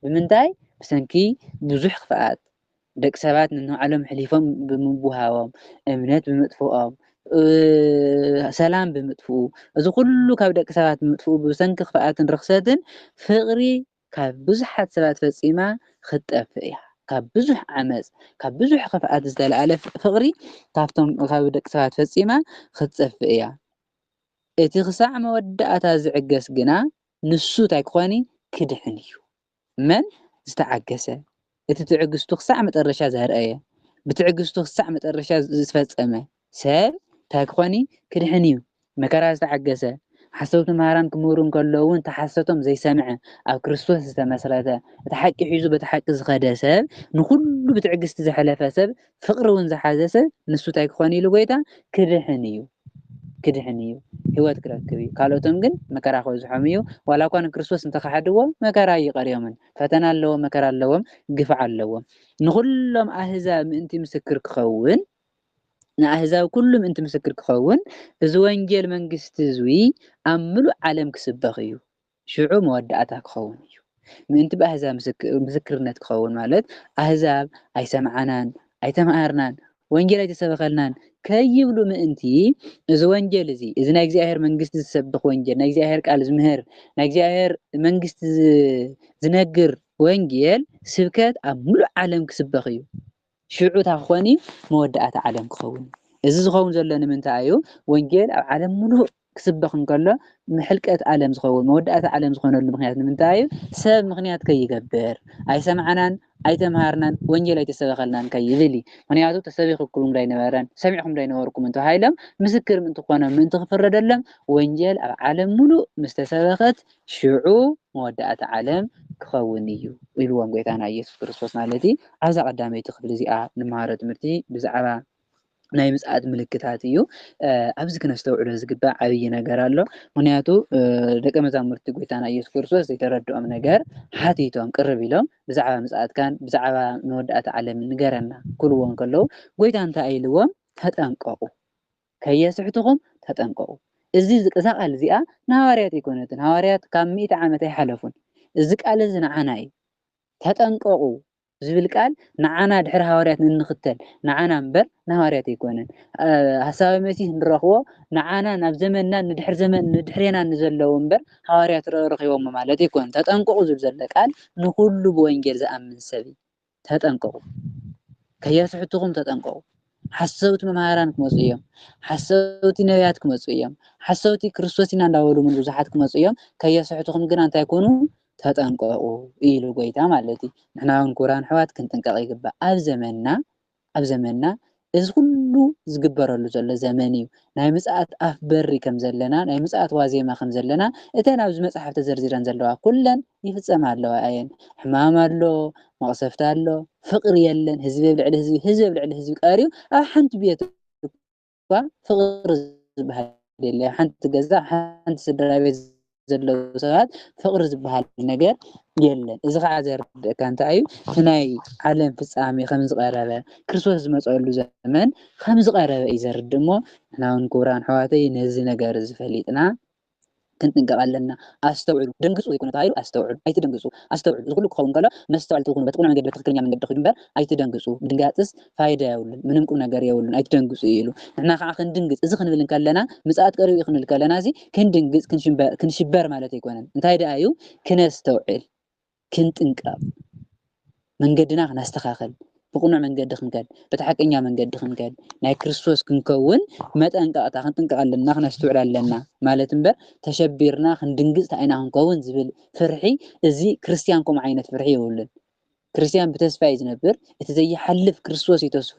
بمنتاي بسنكي بزح خفاءات دك سبات إنه علم حليفهم بمبوهاهم أمنات بمدفوعهم سلام بمدفوع إذا كله كابدك سبات بمدفوع بسنك خفاءات رخصات فقري كبزحات سبات فسيمة خطف فيها كبزح عمز كبزح خفاءات زدال ألف فقري كافتم كابدك سبات فسيمة خطف فيها اتخسع مودة تازعجس جنا نسو تايقواني كدحنيو من استعجسه اتتعجس تخسع متقرشا زهر ايه بتعجس تخسع متقرشا زفتسمه سب تايقواني كدحنيو مكراز تعجسه حسوت مهاران كمورون كلون تحسوتهم زي سمع او كريستوس استمسرته تحقي حيزو بتحقي زخده سب نكل بتعجس تزحلفه سب فقر ون زحازه سب نسو تايقواني لويتا كدحنيو كدحنيو هوات كركبي قالوتهم جن مكرا خو زحميو ولا كان كريستوس انت خحدو مكرا يقريومن فتنا لو مكرا لوم قفع لوم نخلهم احزاب انت مسكر كخون ناحزاب كلهم انت مسكر كخون اذ وانجيل منغست زوي املو عالم كسبخيو شعو مودعتا كخون من انت باحزاب مسكرነት كخون ማለት احزاب اي سمعنان اي تمارنان وانجيل يتسبخلنان كيبلو مئنتي إذا وانجيل زي إذا ناجزي أهر منجست السبخ وانجيل ناجزي أهر قال زمهر ناجزي أهر منجست زنقر وانجيل سبكات أملو عالم كسبخيو شعو تاخواني مودعات عالم كخون إذا زخون زلنا من تعيو وانجيل عالم ملو كسبخ نقول محلقات عالم زخون مودعات عالم زخون المخنيات من تعيو سبب مخنيات كي يقبر أي سمعنان أي تمهارنان وانجيل أي تسبخلنان كي يذلي منياتو تسبخ كلهم داي نباران سمعهم داي نوركم انتو هايلم مسكر من تقوانا من تغفر دلم وانجيل عالم ملو مستسبخت شعو مودعات عالم كخونيو ويلوان قويتانا يسوع كريستوس مالتي عزا قدامي تخبل زيقا نمهارة مرتي بزعبا ናይ ምጽአት ምልክታት እዩ ኣብዚ ክነስተውዕሎ ዝግባእ ዓብይ ነገር ኣሎ ምክንያቱ ደቀ መዛሙርቲ ጎይታና ኢየሱስ ክርስቶስ ዘይተረድኦም ነገር ሓቲቶም ቅርብ ኢሎም ብዛዕባ ምጽአትካን ብዛዕባ መወዳእታ ዓለም ንገረና ክብልዎም ከለዉ ጎይታ እንታይ ኢልዎም ተጠንቀቁ ከየስሕትኩም ተጠንቀቁ እዚ እዛ ቃል እዚኣ ንሃዋርያት ኣይኮነትን ሃዋርያት ካብ 100 ዓመት ኣይሓለፉን እዚ ቃል እዚ ንዓና እዩ ተጠንቀቁ ዝብል ቃል ንዓና ድሕሪ ሃዋርያት ንንኽተል ንዓና እምበር ንሃዋርያት ኣይኮነን ሓሳብ መሲህ ንረኽቦ ንዓና ናብ ዘመንና ንድሕር ዘመን ንድሕሬና ንዘለዉ እምበር ሃዋርያት ረኺቦም ማለት ኣይኮነን ተጠንቀቁ ዝብል ዘሎ ቃል ንኩሉ ብወንጌል ዝኣምን ሰብ ተጠንቀቁ ከየስሕትኩም ተጠንቀቁ ሓሰውቲ መምሃራን ክመፁ እዮም ሓሰውቲ ነቢያት ክመፁ እዮም ሓሰውቲ ክርስቶስ ኢና እንዳበሉ ምን ብዙሓት ክመፁ እዮም ከየስሕቱኹም ግን እንታይ ኮኑ ተጠንቀቁ ኢሉ ጎይታ ማለት እዩ ንሕና እውን ክቡራን ኣሕዋት ክንጥንቀቕ ይግባእ ኣብ ዘመንና እዚ ኩሉ ዝግበረሉ ዘሎ ዘመን እዩ ናይ ምጽኣት ኣፍ በሪ ከም ዘለና ናይ ምጽኣት ዋዜማ ከም ዘለና እተን ኣብዚ መፅሓፍ ተዘርዚረን ዘለዋ ኩለን ይፍፀማ ኣለዋ እየን ሕማም ኣሎ መቕሰፍቲ ኣሎ ፍቅሪ የለን ህዝቢ ብልዕሊ ህዝቢ ቀርዩ ኣብ ሓንቲ ቤት እኳ ፍቅሪ ዝበሃል የለ ሓንቲ ገዛ ሓንቲ ስድራ ቤት ዘለው ሰባት ፍቅሪ ዝበሃል ነገር የለን እዚ ከዓ ዘርድእካ እንታይ እዩ ናይ ዓለም ፍጻሜ ከም ዝቀረበ ክርስቶስ ዝመፀሉ ዘመን ከም ዝቀረበ እዩ ዘርድእ እሞ ንሕና እውን ክቡራን ኣሕዋተይ ነዚ ነገር ዝፈሊጥና ክንጥንቀቕ ኣለና ኣስተውዕሉ ደንግፁ ዘይኮነ ተባሂሉ ኣስተውዕሉ ኣይትደንግፁ ኣስተውዕሉ እዚ ኩሉ ክኸውን ከሎ መስተዋዕልቲ ትኩኑ በቲ ቁኑዕ መንገዲ ትክክለኛ መንገዲ ዲኹም እምበር ኣይትደንግፁ ምድንጋፅስ ፋይዳ የብሉን ምንም ቁም ነገር የብሉን ኣይትደንግፁ ኢሉ ንሕና ከዓ ክንድንግፅ እዚ ክንብል ከለና ምጽኣት ቀሪቡ እዩ ክንብል ከለና እዚ ክንድንግፅ ክንሽበር ማለት ኣይኮነን እንታይ ደኣ እዩ ክነስተውዕል ክንጥንቀቕ መንገድና ክነስተኻኽል ብቁኑዕ መንገዲ ክንከድ በቲ ሓቀኛ መንገዲ ክንከድ ናይ ክርስቶስ ክንከውን መጠንቀቕታ ክንጥንቀቕ ኣለና ክነስተውዕል ኣለና ማለት እምበር ተሸቢርና ክንድንግፅ ታይና ክንከውን ዝብል ፍርሒ እዚ ክርስቲያን ከምኡ ዓይነት ፍርሒ የብሉን ክርስቲያን ብተስፋ እዩ ዝነብር እቲ ዘይሓልፍ ክርስቶስ እዩ ተስፉ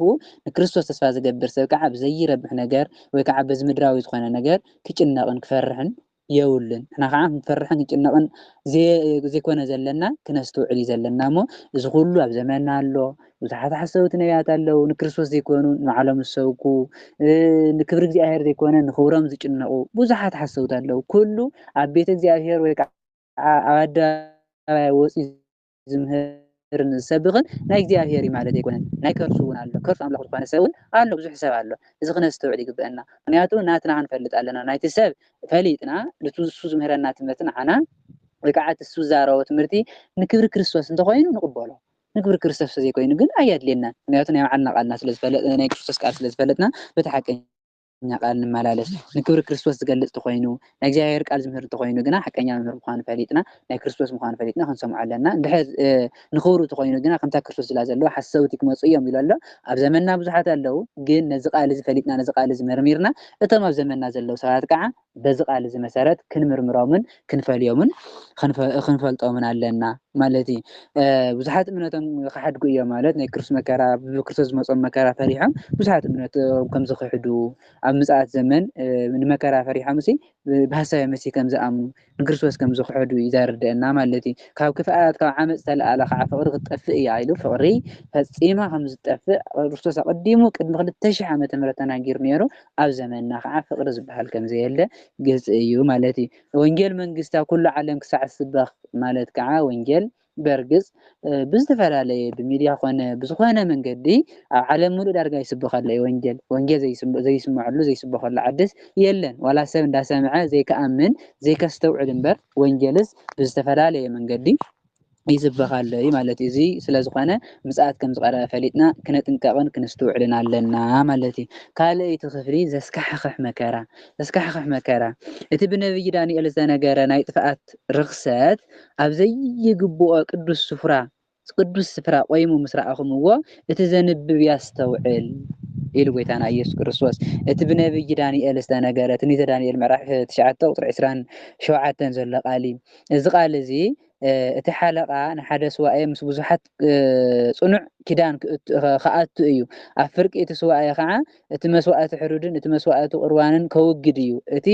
ንክርስቶስ ተስፋ ዝገብር ሰብ ከዓ ብዘይረብሕ ነገር ወይ ከዓ በዚ ምድራዊ ዝኾነ ነገር ክጭነቕን ክፈርሕን የብሉን ንሕና ከዓ ክንፈርሕን ክንጭነቕን ዘይኮነ ዘለና ክነስተውዕል እዩ ዘለና እሞ እዚ ኩሉ ኣብ ዘመንና ኣሎ ብዙሓት ሓሰውቲ ነቢያት ኣለው ንክርስቶስ ዘይኮኑ ንባዕሎም ዝሰብኩ ንክብሪ እግዚኣብሔር ዘይኮነ ንክብሮም ዝጭነቑ ብዙሓት ሓሰውቲ ኣለው ኩሉ ኣብ ቤተ እግዚኣብሔር ወይ ከዓ ኣብ ኣደባባይ ወፂኡ ዝምህርን ዝሰብኽን ናይ እግዚኣብሔር እዩ ማለት ኣይኮነን ናይ ከርሱ እውን ኣሎ ከርሱ ኣምላኽ ዝኾነ ሰብ እውን ኣሎ ብዙሕ ሰብ ኣሎ እዚ ክነስተውዕል ይግብአና ምክንያቱ ናትና ክንፈልጥ ኣለና ናይቲ ሰብ ፈሊጥና ንሱ ዝምህረና ትምህርቲ ንዓና ወይ ከዓ እሱ ዝዛረቦ ትምህርቲ ንክብሪ ክርስቶስ እንተኮይኑ ንቕበሎ ንክብሪ ክርስቶስ ዘይኮይኑ ግን ኣየድልየናን ምክንያቱ ናይ ባዕልና ቃልና ስለዝፈለጥና ናይ ክርስቶስ ቃል ስለዝፈለጥና በቲ ሓቀኛ ቃል ንመላለስ ንክብሪ ክርስቶስ ዝገልጽ ተኮይኑ ናይ እግዚኣብሔር ቃል ዝምህር ተኮይኑ ግና ሓቀኛ መምህር ምዃኑ ፈሊጥና ናይ ክርስቶስ ምዃኑ ፈሊጥና ክንሰምዖ ኣለና እንድሕር ንክብሩ ተኮይኑ ግና ከምታ ክርስቶስ ዝላ ዘለዎ ሓሰውቲ ክመፁ እዮም ኢሉ ኣሎ ኣብ ዘመንና ብዙሓት ኣለው ግን ነዚ ቃል እዚ ፈሊጥና ነዚ ቃል እዚ መርሚርና እቶም ኣብ ዘመንና ዘለው ሰባት ከዓ በዚ ቃል እዚ መሰረት ክንምርምሮምን ክንፈልዮምን ክንፈልጦምን ኣለና ማለት እዩ ብዙሓት እምነቶም ክሓድጉ እዮም ማለት ናይ ክርስቶስ መከራ ብክርስቶስ ዝመፆም መከራ ፈሪሖም ብዙሓት እምነቶም ከም ዝክሕዱ ኣብ ምጽኣት ዘመን ንመከራ ፈሪሖም እሲ ብሃሳብ መሲህ ከም ዝኣምኑ ንክርስቶስ ከም ዝክሕዱ እዩ ዘርድአና ማለት እዩ ካብ ክፍኣት ካብ ዓመፅ ዝተለኣለ ከዓ ፍቅሪ ክትጠፍእ እያ ኢሉ ፍቅሪ ፈፂማ ከም ዝጠፍእ ክርስቶስ ኣቀዲሙ ቅድሚ 2000 ዓመተ ምህረት ተናጊሩ ነይሩ ኣብ ዘመንና ከዓ ፍቅሪ ዝበሃል ከም ዘየለ ግልፂ እዩ ማለት እዩ ወንጌል መንግስቲ ኣብ ኩሉ ዓለም ክሳዕ ዝስበኽ ማለት ከዓ ወንጌል በርግፅ ብዝተፈላለየ ብሚድያ ኮነ ብዝኾነ መንገዲ ኣብ ዓለም ሙሉእ ዳርጋ ይስበኽ ኣሎ ወንጌል ዘይስምዐሉ ዘይስበኸሉ ዓድስ የለን ዋላ ሰብ እንዳሰምዐ ዘይከኣምን ዘይከስተውዕል እምበር ወንጌልስ ብዝተፈላለየ መንገዲ ይስበኽ ኣሎ እዩ ማለት እዩ እዚ ስለዝኾነ ምጽኣት ከም ዝቐረበ ፈሊጥና ክነጥንቀቕን ክንስተውዕልን ኣለና ማለት እዩ ካልእ እቲ ክፍሊ ዘስካሕክሕ መከራ እቲ ብነቢይ ዳንኤል ዝተነገረ ናይ ጥፍኣት ርክሰት ኣብ ዘይግብኦ ቅዱስ ስፍራ ቆይሙ ምስ ረኣኹምዎ እቲ ዘንብብ ያስተውዕል ኢሉ ጎይታና ኢየሱስ ክርስቶስ እቲ ብነቢይ ዳንኤል ዝተነገረ ትንቢተ ዳንኤል ምዕራፍ 9 ቁጥሪ 27 ዘሎ ቃል እዚ ቃል እዚ እቲ ሓለቓ ንሓደ ስዋኤ ምስ ብዙሓት ፅኑዕ ኪዳን ክኣቱ እዩ ኣብ ፍርቂ እቲ ስዋኤ ከዓ እቲ መስዋእቲ ሕሩድን እቲ መስዋእቲ ቁርባንን ከውግድ እዩ እቲ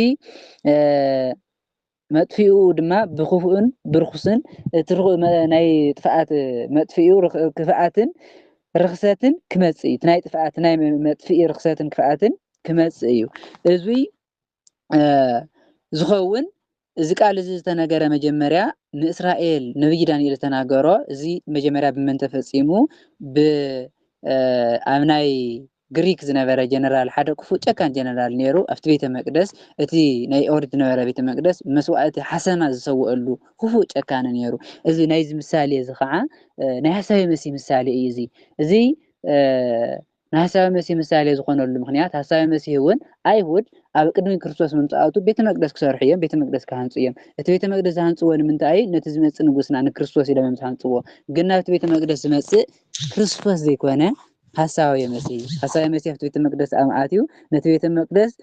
መጥፊኡ ድማ ብክፉእን ብርኩስን እቲ ናይ ጥፍኣት መጥፊኡ ክፍኣትን ርክሰትን ክመጽእ እዩ ናይ ጥፍኣት ናይ መጥፊኢ ርክሰትን ክፍኣትን ክመጽእ እዩ እዚ ዝኸውን እዚ ቃል እዚ ዝተነገረ መጀመርያ ንእስራኤል ነቢይ ዳንኤል ዝተናገሮ እዚ መጀመርያ ብመን ተፈጺሙ ኣብ ናይ ግሪክ ዝነበረ ጀነራል ሓደ ክፉእ ጨካን ጀነራል ነይሩ ኣብቲ ቤተ መቅደስ እቲ ናይ ኦሪት ዝነበረ ቤተ መቅደስ መስዋእቲ ሓሰማ ዝሰውአሉ ክፉእ ጨካን ነይሩ እዚ ናይዚ ምሳሌ እዚ ከዓ ናይ ሓሳዊ መሲህ ምሳሌ እዩ እዚ ናይ ሓሳዊ መሲህ ምሳሌ ዝኾነሉ ምክንያት ሓሳዊ መሲህ እውን ኣይሁድ ኣብ ቅድሚ ክርስቶስ ምምጻእቱ ቤተ መቅደስ ክሰርሑ እዮም ቤተ መቅደስ ክሃንጹ እዮም እቲ ቤተ መቅደስ ዝሃንጽዎ ንምንታይ ነቲ ዝመጽእ ንጉስና ንክርስቶስ ኢሎም ዝሃንጽዎ ግን ናብቲ ቤተ መቅደስ ዝመጽእ ክርስቶስ ዘይኮነ حساوي مسيح في بيت المقدس أماتيو نت بيت المقدس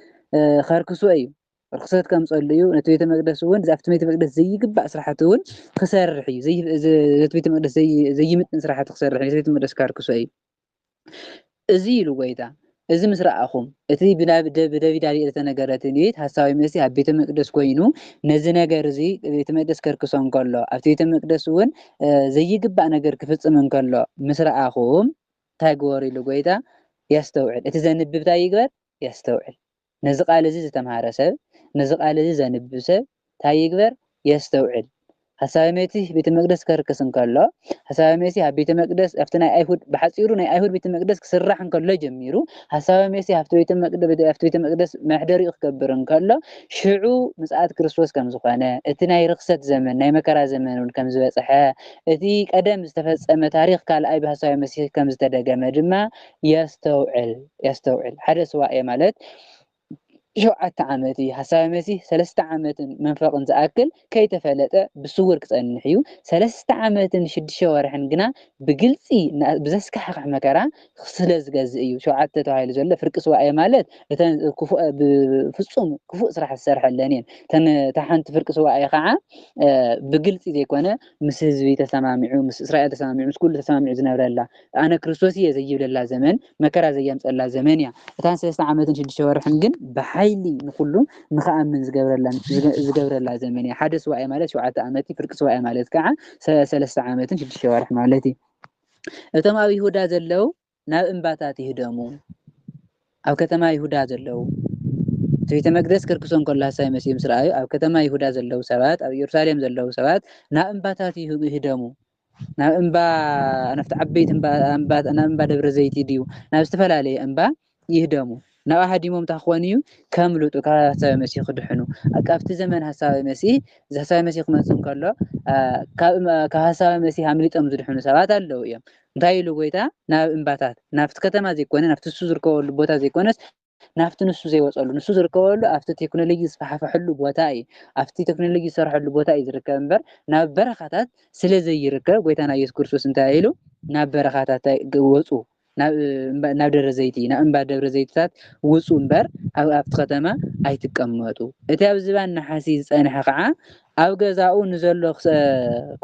خاركسو أيو رخصت كم صليو نت بيت المقدس ون زفت بيت المقدس زي قبع صراحة ون خسر رحي زي نت بيت المقدس زي متن صراحة خسر رحي بيت المقدس كاركسو أيو أزيلو قيدا እዚ ምስ ረኣኹም እቲ ብዳዊት ኣልዒሉ ዝተነገረት ኒት ሓሳዊ መሲሕ ኣብ ቤተ መቅደስ ኮይኑ ነዚ ነገር እዚ ቤተ መቅደስ ከርክሶ እንከሎ ኣብቲ ቤተ መቅደስ እውን ዘይግባእ ነገር ክፍፅም እንከሎ ምስ ረኣኹም እንታይ ግበሩ ኢሉ ጎይታ የስተውዕል እቲ ዘንብብ እንታይ ይግበር የስተውዕል ነዚ ቃል እዚ ዝተምሃረ ሰብ ነዚ ቃል እዚ ዘንብብ ሰብ እንታይ ይግበር የስተውዕል حساب ميتي بيت المقدس كركسن كله حساب ميتي بيت المقدس افتنا ايهود بحصيرو ناي ايهود بيت المقدس كسرحن كله جميرو حساب ميتي افت بيت المقدس محدري يخبرن كله شعو مسعات كريستوس كم زخانه اتي ناي رخصت زمن ناي مكرا زمن كم زبصحه اتي قدم استفصمه تاريخ قال اي بحساب ميتي كم زتدغمه دما يستوعل حدا سواء مالت شوعة عامتي حساب مسيح 3 عامات منفق زأكل كي تفلت بصور كصنحيو 3 عامات شد شوارحن جنا بقلصي بزسك حق مكرا خسلز غزيو شوعة تهايل زله فرق سواء مالت تن كفو بفصوم كفو صراحه السرح لانين تن تحنت فرق سواء خعا بقلصي زيكونه مس حزبي تسمامعو مس اسرائيل تسمامعو مس كل تسمامعو زنبرلا انا كريستوسي يزيبللا زمن مكرا زي يمصلا زمن يا تان 3 عامات شد شوارحن جن حيلي نقولو نخأمن زجبرلا زمني حدث وعي مالت شوعة عامتي فرق سواء مالت كعا 3 عامات شد شوارح مالتي እቶም ኣብ ይሁዳ ዘለው ናብ እንባታት ይህደሙ ኣብ ከተማ ይሁዳ ዘለው ቤተ መቅደስ ከርክሶን ከሎ ሐሳዊ መሲህ ምስራዩ ኣብ ከተማ ይሁዳ ዘለው ሰባት ኣብ ኢየሩሳሌም ዘለው ሰባት ናብ እንባታት ይህደሙ ናብ እንባ ነፍተ ዓበይት እንባ ደብረ ዘይት ይድዩ ናብ ዝተፈላለዩ እንባ ይህደሙ ናብ ኣሃዲሞም ታኾንዩ ከምልጡ ካብ መሲህ ክድሕኑ ኣብቲ ዘመን ሐሳዊ መሲህ ሐሳዊ መሲህ ክመጽእ ከሎ ካብ ሐሳዊ መሲህ ኣምሊጦም ዝድሕኑ ሰባት ኣለው እዮም እንታይ ኢሉ ጎይታ ናብ እንባታት ናብቲ ከተማ ዘይኮነ ናብቲ እሱ ዝርከበሉ ቦታ ዘይኮነስ ናብቲ ንሱ ዘይወጸሉ ንሱ ዝርከበሉ ኣብቲ ቴክኖሎጂ ዝፋሓፈሐሉ ቦታ እዩ ኣብቲ ቴክኖሎጂ ዝሰርሐሉ ቦታ እዩ ዝርከብ እምበር ናብ በረኻታት ስለ ዘይርከብ ጎይታና ኢየሱስ ክርስቶስ እንታይ ኢሉ ናብ በረኻታት ወጹ ናብ ደብረ ዘይቲ ናብ እንባ ደብረ ዘይትታት ውጹ እምበር ኣብቲ ከተማ ኣይትቀመጡ እቲ ኣብ ዝባን ናሓሲ ዝጸንሐ ከዓ ኣብ ገዛኡ ንዘሎ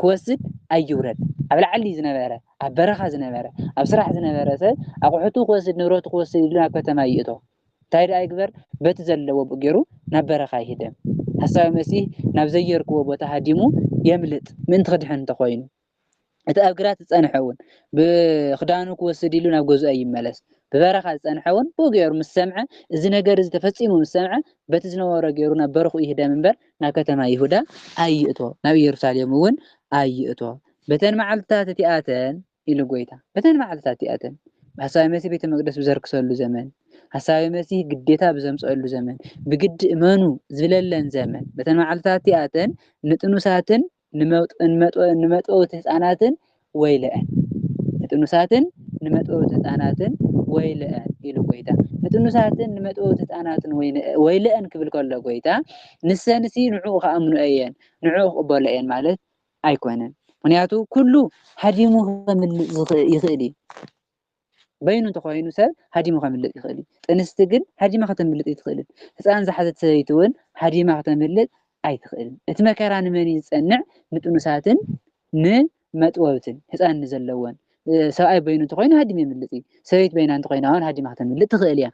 ክወስድ ኣይውረድ ኣብ ላዕሊ ዝነበረ ኣብ በረኻ ዝነበረ ኣብ ስራሕ ዝነበረ ሰብ ኣቑሑቱ ክወስድ ንብረቱ ክወስድ ኢሉ ናብ ከተማ ይእቶ እንታይ ደኣ ይግበር በቲ ዘለዎ ገይሩ ናብ በረኻ ይሄድም ሐሳዊ መሲህ ናብ ዘየርክቦ ቦታ ሃዲሙ የምልጥ ምንት ክድሕን ተኾይኑ እቲ ኣብ ግራት ዝጸንሐውን ብኽዳኑ ክወስድ ኢሉ ናብ ገዝኡ ይመለስ በበረኻ ዝጸንሐውን ብገይሩ ምስ ሰምዐ እዚ ነገር እዚ ተፈጺሙ ምስ ሰምዐ በቲ ዝነበረ ገይሩ ናብ በረኹ ይሄድም እምበር ናብ ከተማ ይሁዳ ኣይእቶ ናብ ኢየሩሳሌም እውን ኣይእቶ በተን መዓልታት እቲኣተን ኢሉ ጎይታ በተን መዓልታት እቲኣተን ሐሳዊ መሲህ ቤተ መቅደስ ብዘርክሰሉ ዘመን ሐሳዊ መሲህ ግዴታ ብዘምጽአሉ ዘመን ብግድ እመኑ ዝብለለን ዘመን በተን መዓልታት እቲኣተን ንጥኑሳትን ንመጥወውቲ ህፃናትን ወይልአን ንጥኑሳትን ንመጥወውቲ ህፃናትን ወይልአን ኢሉ ጎይታ ንጥኑሳትን ንመጥወውቲ ህፃናትን ወይልአን ክብል ከሎ ጎይታ ንሰንሲ ንዑ ከኣምኑ እየን ንዑ ክቕበሉ እየን ማለት ኣይኮነን ምክንያቱ ኩሉ ሃዲሙ ከምልጥ ይኽእል እዩ በይኑ እንተኾይኑ ሰብ ሃዲሙ ከምልጥ ይኽእል እዩ ጥንስቲ ግን ሃዲማ ከተምልጥ ይትኽእልን ህፃን ዝሓዘት ሰበይቲ እውን ሃዲማ ከተምልጥ ኣይትኽእልን እቲ መከራ ንመን ዝጸንዕ ንጥኑሳትን ንመጥወውትን ህፃን ዘለወን ሰብኣይ በይኑ እንተኾይኑ ሃዲም የምልጥ እዩ ሰበይት በይና እንተኾይና እውን ሃዲማ ከተምልጥ ትኽእል እያ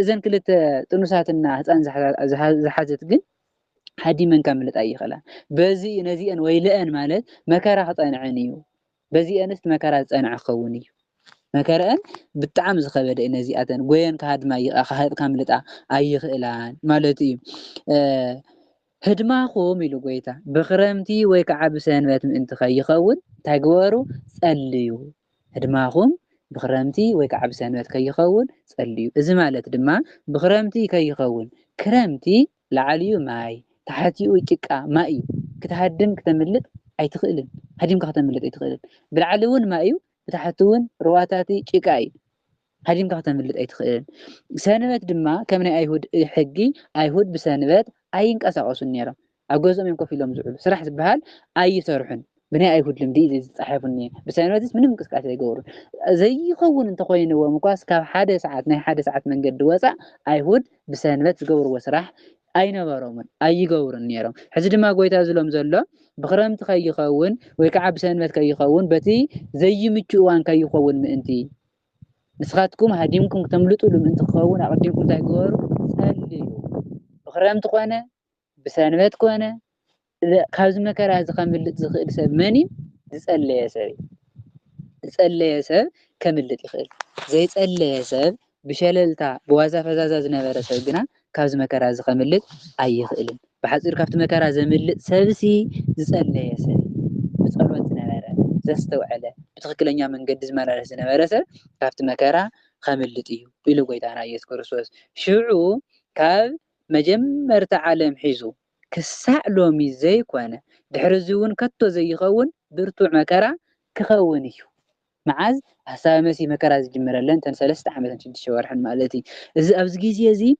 እዘን ክልተ ጥኑሳትና ህፃን ዝሓዘት ግን ሃዲመን ከምልጥ ኣይኽእላን በዚ ነዚአን ወይልአን ማለት መከራ ክጸንዐን እዩ በዚአንስ መከራ ዝጸንዐ ክኸውን እዩ መከራን ብጣዕሚ ዝኸበደ ነዚአተን ጎየን ካድማ ከምልጣ ኣይኽእላን ማለት እዩ ህድማኹም ኢሉ ጎይታ ብክረምቲ ወይ ከዓ ብሰንበት ምእንቲ ከይኸውን እንታይ ግበሩ ጸልዩ ህድማኹም ብክረምቲ ወይ ከዓ ብሰንበት ከይኸውን ጸልዩ እዚ ማለት ድማ ብክረምቲ ከይኸውን ክረምቲ ላዕልዩ ማይ ታሕቲኡ ጭቃ ማይ እዩ ክትሃድም ክትምልጥ ኣይትኽእልን ሃዲምካ ክትምልጥ ኣይትኽእልን ብላዕሊ እውን ማይ እዩ ብታሕቲ እውን ሩዋታቲ ጭቃ እዩ ሃዲምካ ክትምልጥ ኣይትኽእልን ሰንበት ድማ ከም ናይ ኣይሁድ ሕጊ ኣይሁድ ብሰንበት ኣይንቀሳቀሱን ነይሮም ኣብ ገዝኦም እዮም ኮፍ ኢሎም ዝውዕሉ ስራሕ ዝበሃል ኣይሰርሑን بناء أيهود لمدي إذا صحفني بس أنا وديت منهم كسكات يجور زي يخون أنت خوين ومقاس كاب حادث ساعات نه حادث ساعات من قد وسع أيهود بس أنا بتجور وسرح أين برومن أي جور النيرم حزد ما قويت أزلهم زلا بخرمت خي يخون ويكعب سنة كي يخون بتي زي متشوان كي يخون من أنتي نسخاتكم هديمكم تملطوا لهم أنت تخون أقدمكم تجور سهلي بخرمت خوانه بس أنا بتكونه كاز مكر هذا كملت زخيل سب مني تسأل سب تسأل سب كملت يخيل زي تسأل سب بشللتا بوازا فزازا زنبر سبنا كاز مكر هذا كملت أي يخيل بحذر كفت مكر هذا ملت سبسي تسأل سب بتقولون زنبر زستو على بتخكلنيا من قد زمرة زنبر سب كفت مكر كملت إيو بيلو قيد أنا يذكر سوس شعو كاب مجمر تعلم حيزو كساع لومي زي كوانا دحرزون كتو زي يخون برتوع مكرا كخونيو معاز حساب مسي مكرا زجمر لن تنسلست عمدا شد شوارحن مالتي إذا أبزجيزي زي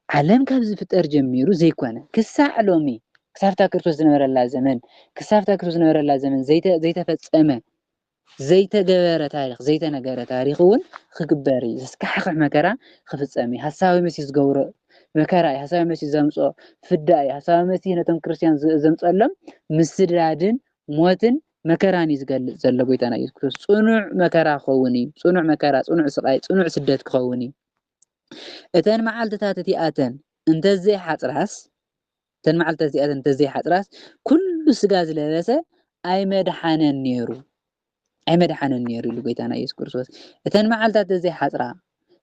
علم كابز فتر جميرو زي كوانا كساع لومي كسافتا كرتوز نور الله زمن كسافتا كرتوز نور الله زمن زي تفتسمه زي تجبر تاريخ زي تنجر تاريخون خكبري زسكحق مكرا خفتسمي حساب مسي زجورو مكراي حساب مسي زمصو فداي حساب مسي نتم كريستيان زمصلم مسدادن موتن مكراني زغلጽ ዘሎ ጎይታና ኢየሱስ ክርስቶስ ጽኑዕ መከራ ኸውኒ ጽኑዕ መከራ ጽኑዕ ስቃይ ጽኑዕ ስደት ክኸውኒ እተን መዓልትታት እቲኣተን እንተዘይ ሓጽራስ እተን መዓልትታት እቲኣተን እንተዘይ ሓጽራስ ኩሉ ስጋ ዝለበሰ ኣይመድሓነን ነይሩ ኢሉ ጎይታና ኢየሱስ ክርስቶስ እተን መዓልትታት እንተዘይ ሓጽራ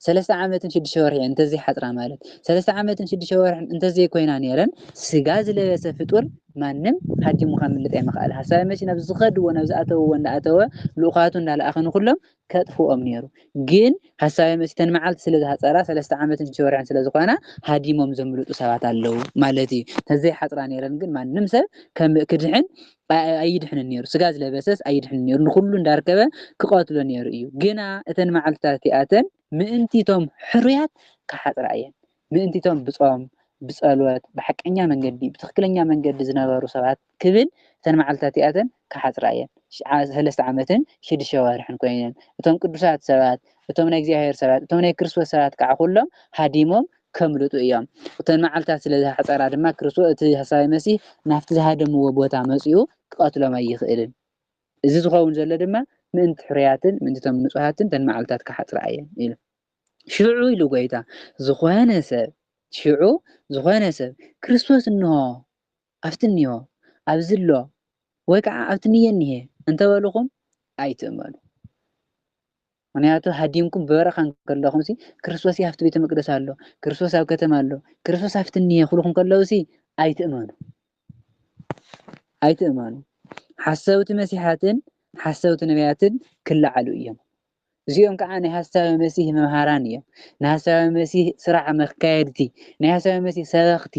3 ዓመትን 6 ወርሒ እንተዘይ ሓጽራ ማለት 3 ዓመትን 6 ወርሒ እንተዘይ ኮይና ነይረን ስጋ ዝለበሰ ፍጡር ማንም ሓዲሙ ከምልጥ ኣይመኻል ሓሳብ መሲ ናብ ዝኸድዎ ናብ ዝኣተውዎ እንዳኣተወ ልኡኻቱ እንዳለኣኸኑ ኩሎም ከጥፍኦም ነይሩ ግን ሓሳብ መሲ ተን መዓልቲ ስለ ዝሓፀራ 3 ዓመትን 6 ወርሒ ስለ ዝኾና ሃዲሞም ዘምልጡ ሰባት ኣለው ማለት እዩ ተዘይ ሓጽራ ነይረን ግን ማንም ሰብ ከም ክድሕን ኣይድሕንን ነይሩ ስጋ ዝለበሰስ ኣይድሕንን ነይሩ ንኩሉ እንዳርከበ ክቆትሎ ነይሩ እዩ ግና እተን መዓልትታት እቲኣተን ምእንቲቶም ሕሩያት ከሓጽራ እየን ምእንቲቶም ብጾም بصلوات بحقኛ መንገዲ بتخክለኛ መንገዲ ዝነበሩ ሰባት ክብል እተን መዓልትታት እቲኣተን ከሓጽራየን 3 ዓመትን 6 ወርሕን ኮይነን እቶም ቅዱሳት ሰባት እቶም ናይ እግዚአብሔር ሰባት እቶም ናይ ክርስቶስ ሰባት ከዓ ኩሎም ሃዲሞም ከምልጡ እዮም እተን መዓልትታት ስለ ዝሓጸራ ድማ ክርስቶስ እቲ ሐሳብ መሲህ ናፍቲ ዝሃደምዎ ቦታ መጽኡ ክቀትሎም ኣይኽእልን እዚ ዝኸውን ዘሎ ድማ ምእንቲ ሕሩያትን ምእንቲቶም ንጹሃትን እተን መዓልትታት ከሓጽራየን ኢሉ ሽዑ ኢሉ ጎይታ ዝኾነ ሰብ ሽዑ ዝኾነ ሰብ ክርስቶስ እንሆ ኣፍትንዮ ኣብዝሎ ወይ ከዓ ኣብትንየ እንሄ እንተበልኹም ኣይትእመኑ ምክንያቱ ሃዲምኩም በበረኻን ከለኹም ሲ ክርስቶስ ኣብቲ ቤተ መቅደስ ኣሎ ክርስቶስ ኣብ ከተማ ኣሎ ክርስቶስ ኣፍትንየ ኩልኩም ከለዉ ሲ ኣይትእመኑ ሓሰውቲ መሲሓትን ሓሰውቲ ነቢያትን ክለዓሉ እዮም እዚኦም ከዓ ናይ ሐሳብ መሲህ መምሃራን እዮም ናይ ሐሳብ መሲህ ስራሕ መካየድቲ ናይ ሐሳብ መሲህ ሰበኽቲ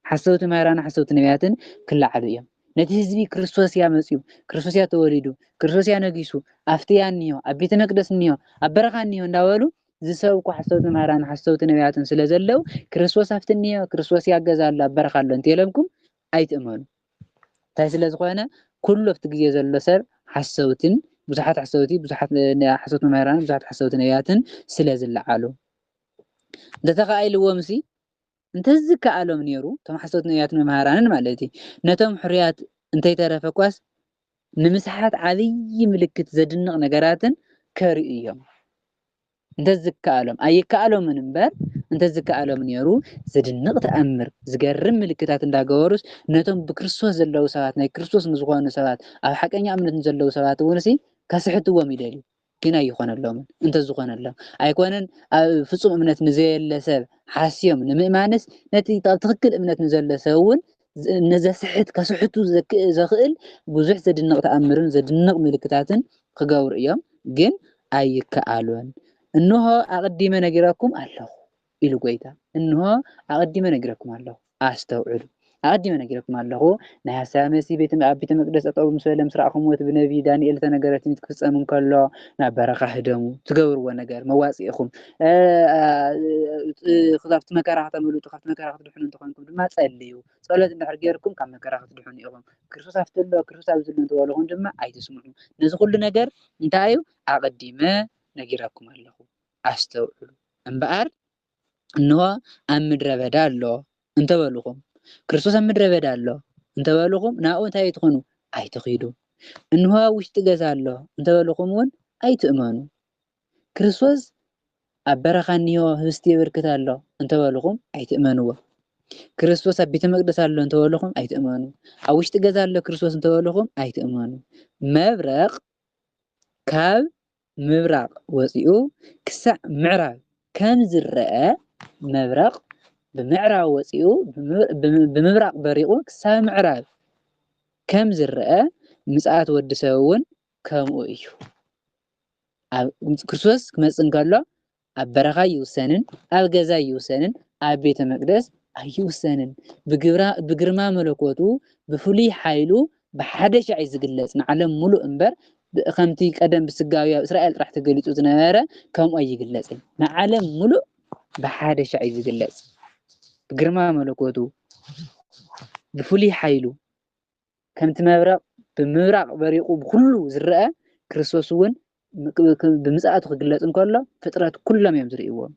ሓሰውቲ መምህራን ሓሰውቲ ነቢያትን ክለዓሉ እዮም ነቲ ህዝቢ ክርስቶስ ያመጽዩ ክርስቶስ ያተወሊዱ ክርስቶስ ያነጊሱ ኣፍትያንዮ ኣብ ቤተ መቅደስ እንዮ ኣብ በረኻ እንዮ እንዳበሉ ዝሰብኩ ሓሰውቲ መምህራን ሓሰውቲ ነቢያትን ስለ ዘለው ክርስቶስ ኣፍትንዮ ክርስቶስ ያገዛሉ ኣብ በረኻ ኣሎ እንተኢለምኩም ኣይትእመኑ እንታይ ስለ ዝኾነ ኩሉ ኣብቲ ግዜ ዘሎ ሰብ ሓሰውትን ብዙሓት ሓሰውቲ ብዙሓት ሓሰውቲ መምህራን ብዙሓት ሓሰውቲ ነቢያትን ስለ ዝለዓሉ እንተተኻኢልዎም ሲ እንተዝከኣሎም ነይሩ እቶም ሓሰውቲ ነቢያትን መምህራንን ማለት እዩ ነቶም ሕሩያት እንተይተረፈኳስ ንምስሓት ዓብይ ምልክት ዘድንቕ ነገራትን ከርእዩ እዮም እንተዝከኣሎም ኣይከኣሎምን እምበር እንተዝከኣሎም ነይሩ ዘድንቕ ተኣምር ዝገርም ምልክታት እንዳገበሩስ ነቶም ብክርስቶስ ዘለው ሰባት ናይ ክርስቶስ ንዝኾኑ ሰባት ኣብ ሓቀኛ እምነት ዘለው ሰባት እውን ሲ ከስሕትዎም ይደልዩ ግን ኣይኾነሎምን እንተዝኾነሎም ኣይኮነን ኣብ ፍጹም እምነት ንዘየለ ሰብ ሓስዮም ንምእማንስ ነቲ ትክክል እምነት ንዘለ ሰብ እውን ነዘስሕት ከስሕቱ ዘኽእል ብዙሕ ዘድንቕ ተኣምርን ዘድንቕ ምልክታትን ክገብሩ እዮም ግን ኣይከኣሉን እንሆ ኣቀዲመ ነጊረኩም ኣለኹ ኢሉ ጎይታ እንሆ ኣቀዲመ ነጊረኩም ኣለኹ ኣስተውዕሉ أقدم نجركم الله نها سامسي بيت مقدس أطول مسلم سرعكم وت بنبي دانيال تنجرت نتكفص من كله نبركة هدمو تجوروا نجار مواسيكم خذفت مكره تعملوا تخفت مكره تدحون تخونكم ما تسأليو سؤالات نحرجيركم كم مكره تدحون يوم كرسوس أفتلو كرسوس أبزلون تقولون جمع أي تسمعون نزل كل نجار انتايو أقدمه نجركم الله أستوعبوا أمبار إنه أمد ربدا الله انت بالغم ክርስቶስ ምድረ በዳ ኣሎ እንተበልኹም ናኡ እንታይ ትኾኑ ኣይትኺዱ እንሆ ውሽጢ ገዛ ኣሎ እንተበልኹም እውን ኣይትእመኑ ክርስቶስ ኣብ በረኻ እኒሆ ህብስቲ የበርክት ኣሎ እንተበልኹም ኣይትእመንዎ ክርስቶስ ኣብ ቤተ መቅደስ ኣሎ እንተበልኹም ኣይትእመኑ ኣብ ውሽጢ ገዛ ኣሎ ክርስቶስ እንተበልኹም ኣይትእመኑ መብረቕ ካብ ምብራቕ ወፂኡ ክሳዕ ምዕራብ ከም ዝረአ መብረቕ بمعراب وسيو بمبرق بريقو كسا معراب كم زرقة مساعات ودسون كم ويشو كرسوس كمسن قالوا أبرغا يوسنن أبغزا يوسنن أبيت مقدس أيوسنن بجرما ملكوتو بفلي حيلو بحدش عايز قلت نعلم ملو أنبر خمتي قدم بسقاويا إسرائيل راح تقليتو زنارة كم أي قلت نعلم ملو بحدش عايز قلت بجرما ملكوتو بفلي حيلو كم تمبرق بمبرق بريقو بكله زرقة كريستوسون بمساعته قلت إن كله فترات كلهم يمزريوه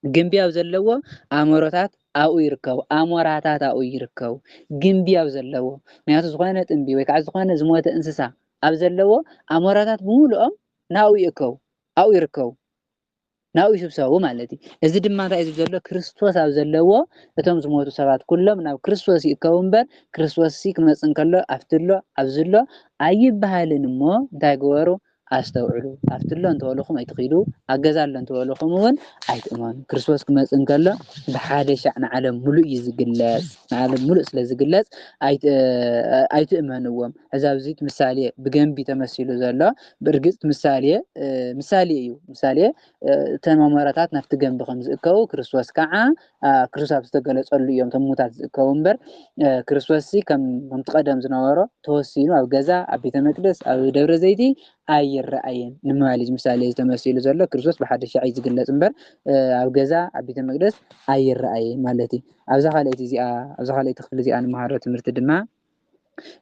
جنبي أوزلوا أمورات أو يركوا أموراتات أو يركوا جنبي أوزلوا نيات زخانة إنبي ويكعز زخانة زموات إنسسا أوزلوا أموراتات بمولهم ناو يكوا أو يركوا ناو يسبسوا مالتي إذا دم ما رأيت زلوا كريستوس أوزلوا فتهم زموات سبات كلهم ناو كريستوس يكون بر كريستوس سيك مثلا كله أفتلوا أوزلوا أي بحالنمو دايقورو أستوعبوا أفتلوا أنتوا لكم أيتخيلوا أجزال أنتوا لكم ون أيتأمن كريستوس كما سنقله بحاجة شأن على ملء يزجلاس على ملء سلزجلاس أيتأمنوا هذا زيت مثالية بجنبي تمثيله زلا برجت مثالية مثالية تمامرات نفت جنب خمس كو كريستوس كعا كريستوس بستقلت قال يوم تموت كومبر كريستوسي كم تقدم زنواره توسينه أو جزاء أبي تمكدس أو دور زيتي أي الرأيين نمالج مثالي تمثيل زلا كريستوس بحد الشيء عايز يقول لازمبر أو جزاء أبي تمكدس أي الرأيين مالتي أو زخالي تخفل زي أنا مهارة مرت الدماء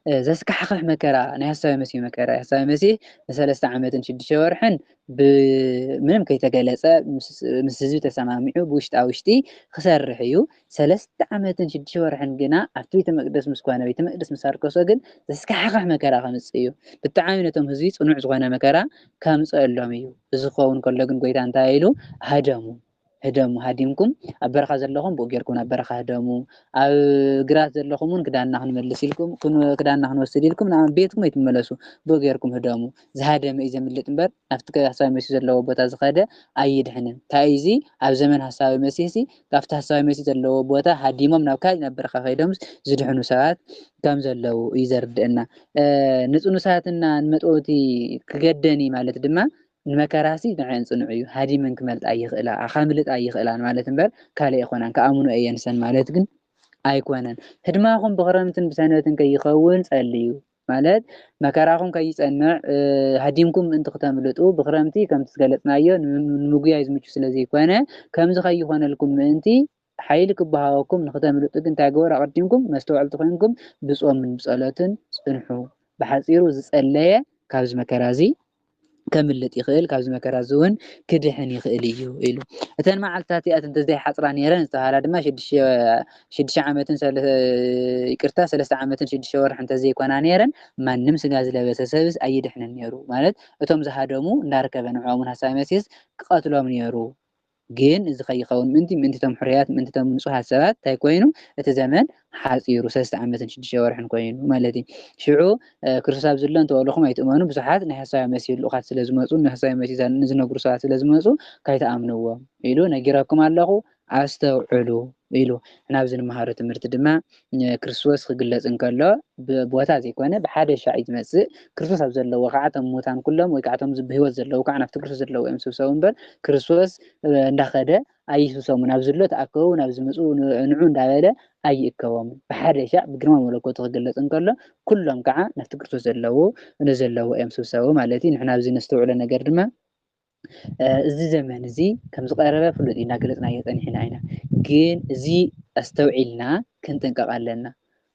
زاسك حقح مكرا أنا هسا مسيح مكرا هسا مسيح مثلا استعملت نشد شوارحن بمنهم كي تجلسة مسزوت سمامعه بوشت أوشتي خسر رحيو ثلاث عملت نشد شوارحن جنا أفتيت مقدس مسكوانا بيت مقدس مساركو سجن زاسك حقح مكرا خمس أيو بالتعاملتهم هزيت ونوع زغانا مكرا كم سؤال لهم أيو زخون كلهم قويتان تايلو هدمو هاديمكم أبرخ زلهم بوجركم أبرخ هدمو أجرات زلهمون كده نحن ملسيلكم كده نحن وسيلكم نعم بيتكم يتملسوا بوجركم هدمو زهادة ما إذا ملت بر أفتك حساب مسيح زلوا بوتا زخادة أيد حنا تايزي أو زمن حساب مسيحي كافت حساب مسيح زلوا بوتا هاديمهم نوكال نبرخ هيدمس زدحنو ساعات كم زلوا يزردنا نتونو ساعتنا نمتوتي كجدني مالت دما المكراسي نعين صنعيو هادي من كملت أي خلا أخاملت أي خلا مالت بر كالي إخوانان كأمنو أي إنسان مالت جن أيقونن هدماهم بغرامتن بسنواتن كي يخون سأليو مالت مكراهم كي يسألنا هديمكم أنت ختاملتو بغرامتي كم تسقلتنا أيو نمجيا يزمتشو سلازي كوانا كم زخي يخوان لكم أنتي حيلك بهاوكم نختاملتو كنت أجور أقدمكم مستوعب تخينكم بسؤال من بسؤالاتن سنحو بحصيرو زسألية كابز مكرازي كملت يخيل كابز مكرازون كدحن يخيليو إلو أتن مع التاتي أتن تزدي حصران يرن استهلا دما شدش عامتن يكرتا 3 عامتن شدش ورح انت زي كونان يرن ما نمس غاز لبس سبس أي دحن نيرو مالت أتوم زهادمو ناركبن عومن حساب مسيس قاتلهم نيرو جين إذا خيخون منتي تم حريات منتي تم نصوح السبات تايكوينو أتزمن حاصيرو 3 عامتن شدش ورح نكوينو مالتي شعو كرساب زلان تولخم يتأمنوا بصحات نحساب مسيح لوقات سلازماتو نحساب مسيح نزنو كرسات سلازماتو كاي تأمنوا إلو نجيركم الله ኣስተውዕሉ ኢሉ ናብዚ ንመሃሮ ትምህርቲ ድማ ክርስቶስ ክግለጽ እንከሎ ብቦታ ዘይኮነ ብሓደ ሻዕ ዝመጽእ ክርስቶስ ኣብ ዘለዎ ከዓ እቶም ሙታን ኩሎም ወይ ከዓ እቶም ብሂወት ዘለዉ ከዓ ናብቲ ክርስቶስ ዘለዎ እዮም ዝስብሰቡ እምበር ክርስቶስ እንዳኸደ ኣይስብሰሙ ናብ ዝሎ ተኣከቡ ናብ ዝመፁ ንዑ እንዳበለ ኣይእከቦም ብሓደ ሻዕ ብግርማ መለኮቱ ክግለጽ እንከሎ ኩሎም ከዓ ናብቲ ክርስቶስ ዘለዎ እዮም ዝስብሰቡ ማለት እዩ። ንሕና ኣብዚ ነስተውዕሎ ነገር ድማ እዚ ዘመን እዚ ከም ዝቀረበ ፍሉጥ እናገለጽናዮ ፀኒሕና ኢና ግን እዚ ኣስተውዒልና ክንጥንቀቕ ኣለና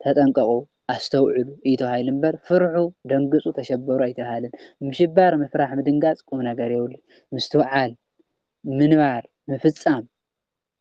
ተጠንቀቁ ኣስተውዕሉ እዩተባሂሉ እምበር ፍርሑ ደንግጹ ተሸበሩ ኣይተባሃለን ምሽባር ምፍራሕ ምድንጋጽ ቁም ነገር የብሉን ምስትውዓል ምንባር ምፍጻም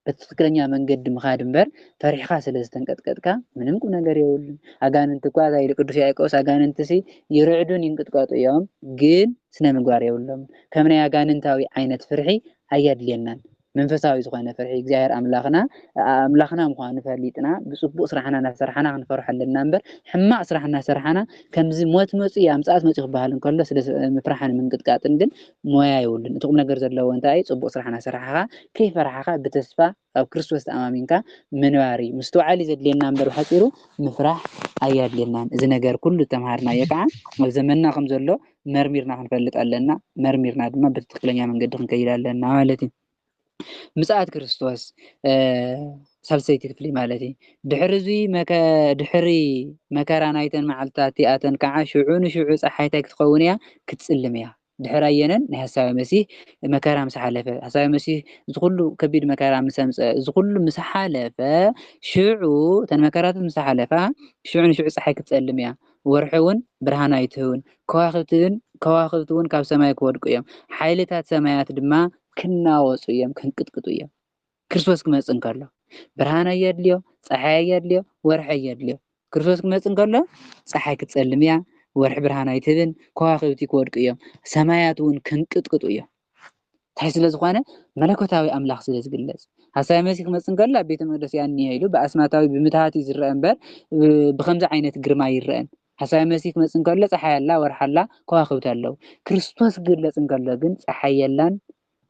በትክክለኛ መንገዲ ምኻድ እምበር ፈሪሕካ ስለ ዝተንቀጥቀጥካ ምንም ቁም ነገር የብሉን ኣጋንንቲ እኳ ኢሉ ቅዱስ ያዕቆብስ ኣጋንንቲሲ ይርዕዱን ይንቅጥቃጡ እዮም ግን ስነ ምግባር የብሎም ከም ናይ ኣጋንንታዊ ዓይነት ፍርሒ ኣየድልየናን መንፈሳዊ ዝኾነ ፍርሒ እግዚአብሔር ኣምላኽና ምዃኑ ፈሊጥና ብፅቡቅ ስራሕና እናሰርሓና ክንፈርሖ ኣለና እምበር ሕማቅ ስራሕ እናሰርሓና ከምዚ ሞት መፂ ኣምፃኣት መፂ ክበሃል እንከሎ ስለ ምፍራሕን ምንቅጥቃጥን ግን ሞያ የብሉን እቲ ቁም ነገር ዘለዎ እንታይ እዩ ፅቡቅ ስራሕ እናሰርሓኻ ከይፈርሓኻ ብተስፋ ኣብ ክርስቶስ ተኣማሚንካ ምንባር እዩ ምስትውዓል እዩ ዘድልየና እምበር ብሓፂሩ ምፍራሕ ኣየድልየናን እዚ ነገር ኩሉ ተምሃርናዮ ከዓ ኣብ ዘመንና ከም ዘሎ መርሚርና ክንፈልጥ ኣለና መርሚርና ድማ ብትክክለኛ መንገዲ ክንከይድ ኣለና ማለት እዩ ምጽአት ክርስቶስ ሳልሰይቲ ክፍሊ ማለት እዩ ድሕሪ መከራ ናይተን መዓልትታት እቲኣተን ከዓ ሽዑ ንሽዑ ፀሓይታይ ክትኸውን እያ ክትጽልም እያ ድሕሪ ኣየነን ናይ ሃሳዊ መሲህ መከራ ምስ ሓለፈ ሃሳዊ መሲህ ዝኩሉ ከቢድ መከራ ምስ ኣምፅአ ዝኩሉ ምስ ሓለፈ ሽዑ ተን መከራታት ምስ ሓለፋ ሽዑ ንሽዑ ፀሓይ ክትጸልም እያ ወርሒ እውን ብርሃን ኣይትህውን ከዋኽብቲ እውን ካብ ሰማይ ክወድቁ እዮም ሓይልታት ሰማያት ድማ ክናወፁ እዮም ክንቅጥቅጡ እዮም ክርስቶስ ክመጽእ እንከሎ ብርሃን ኣየድልዮ ፀሓይ ኣየድልዮ ወርሒ ኣየድልዮ ክርስቶስ ክመጽእ እንከሎ ፀሓይ ክትጸልም እያ ወርሒ ብርሃን ኣይትህብን ከዋኽብቲ ክወድቁ እዮም ሰማያት እውን ክንቅጥቅጡ እዮም እንታይ ስለ ዝኾነ መለኮታዊ ኣምላኽ ስለ ዝግለጽ ሃሳዊ መሲህ ክመጽእ እንከሎ ኣብ ቤተ መቅደስ እያ እኒሀ ኢሉ ብኣስማታዊ ብምትሃት እዩ ዝርአ እምበር ብከምዚ ዓይነት ግርማ ይርአን ሃሳዊ መሲህ ክመጽእ እንከሎ ፀሓይ ኣላ ወርሒ ኣላ ከዋኽብቲ ኣለዉ ክርስቶስ ክግለጽ እንከሎ ግን ፀሓይ የላን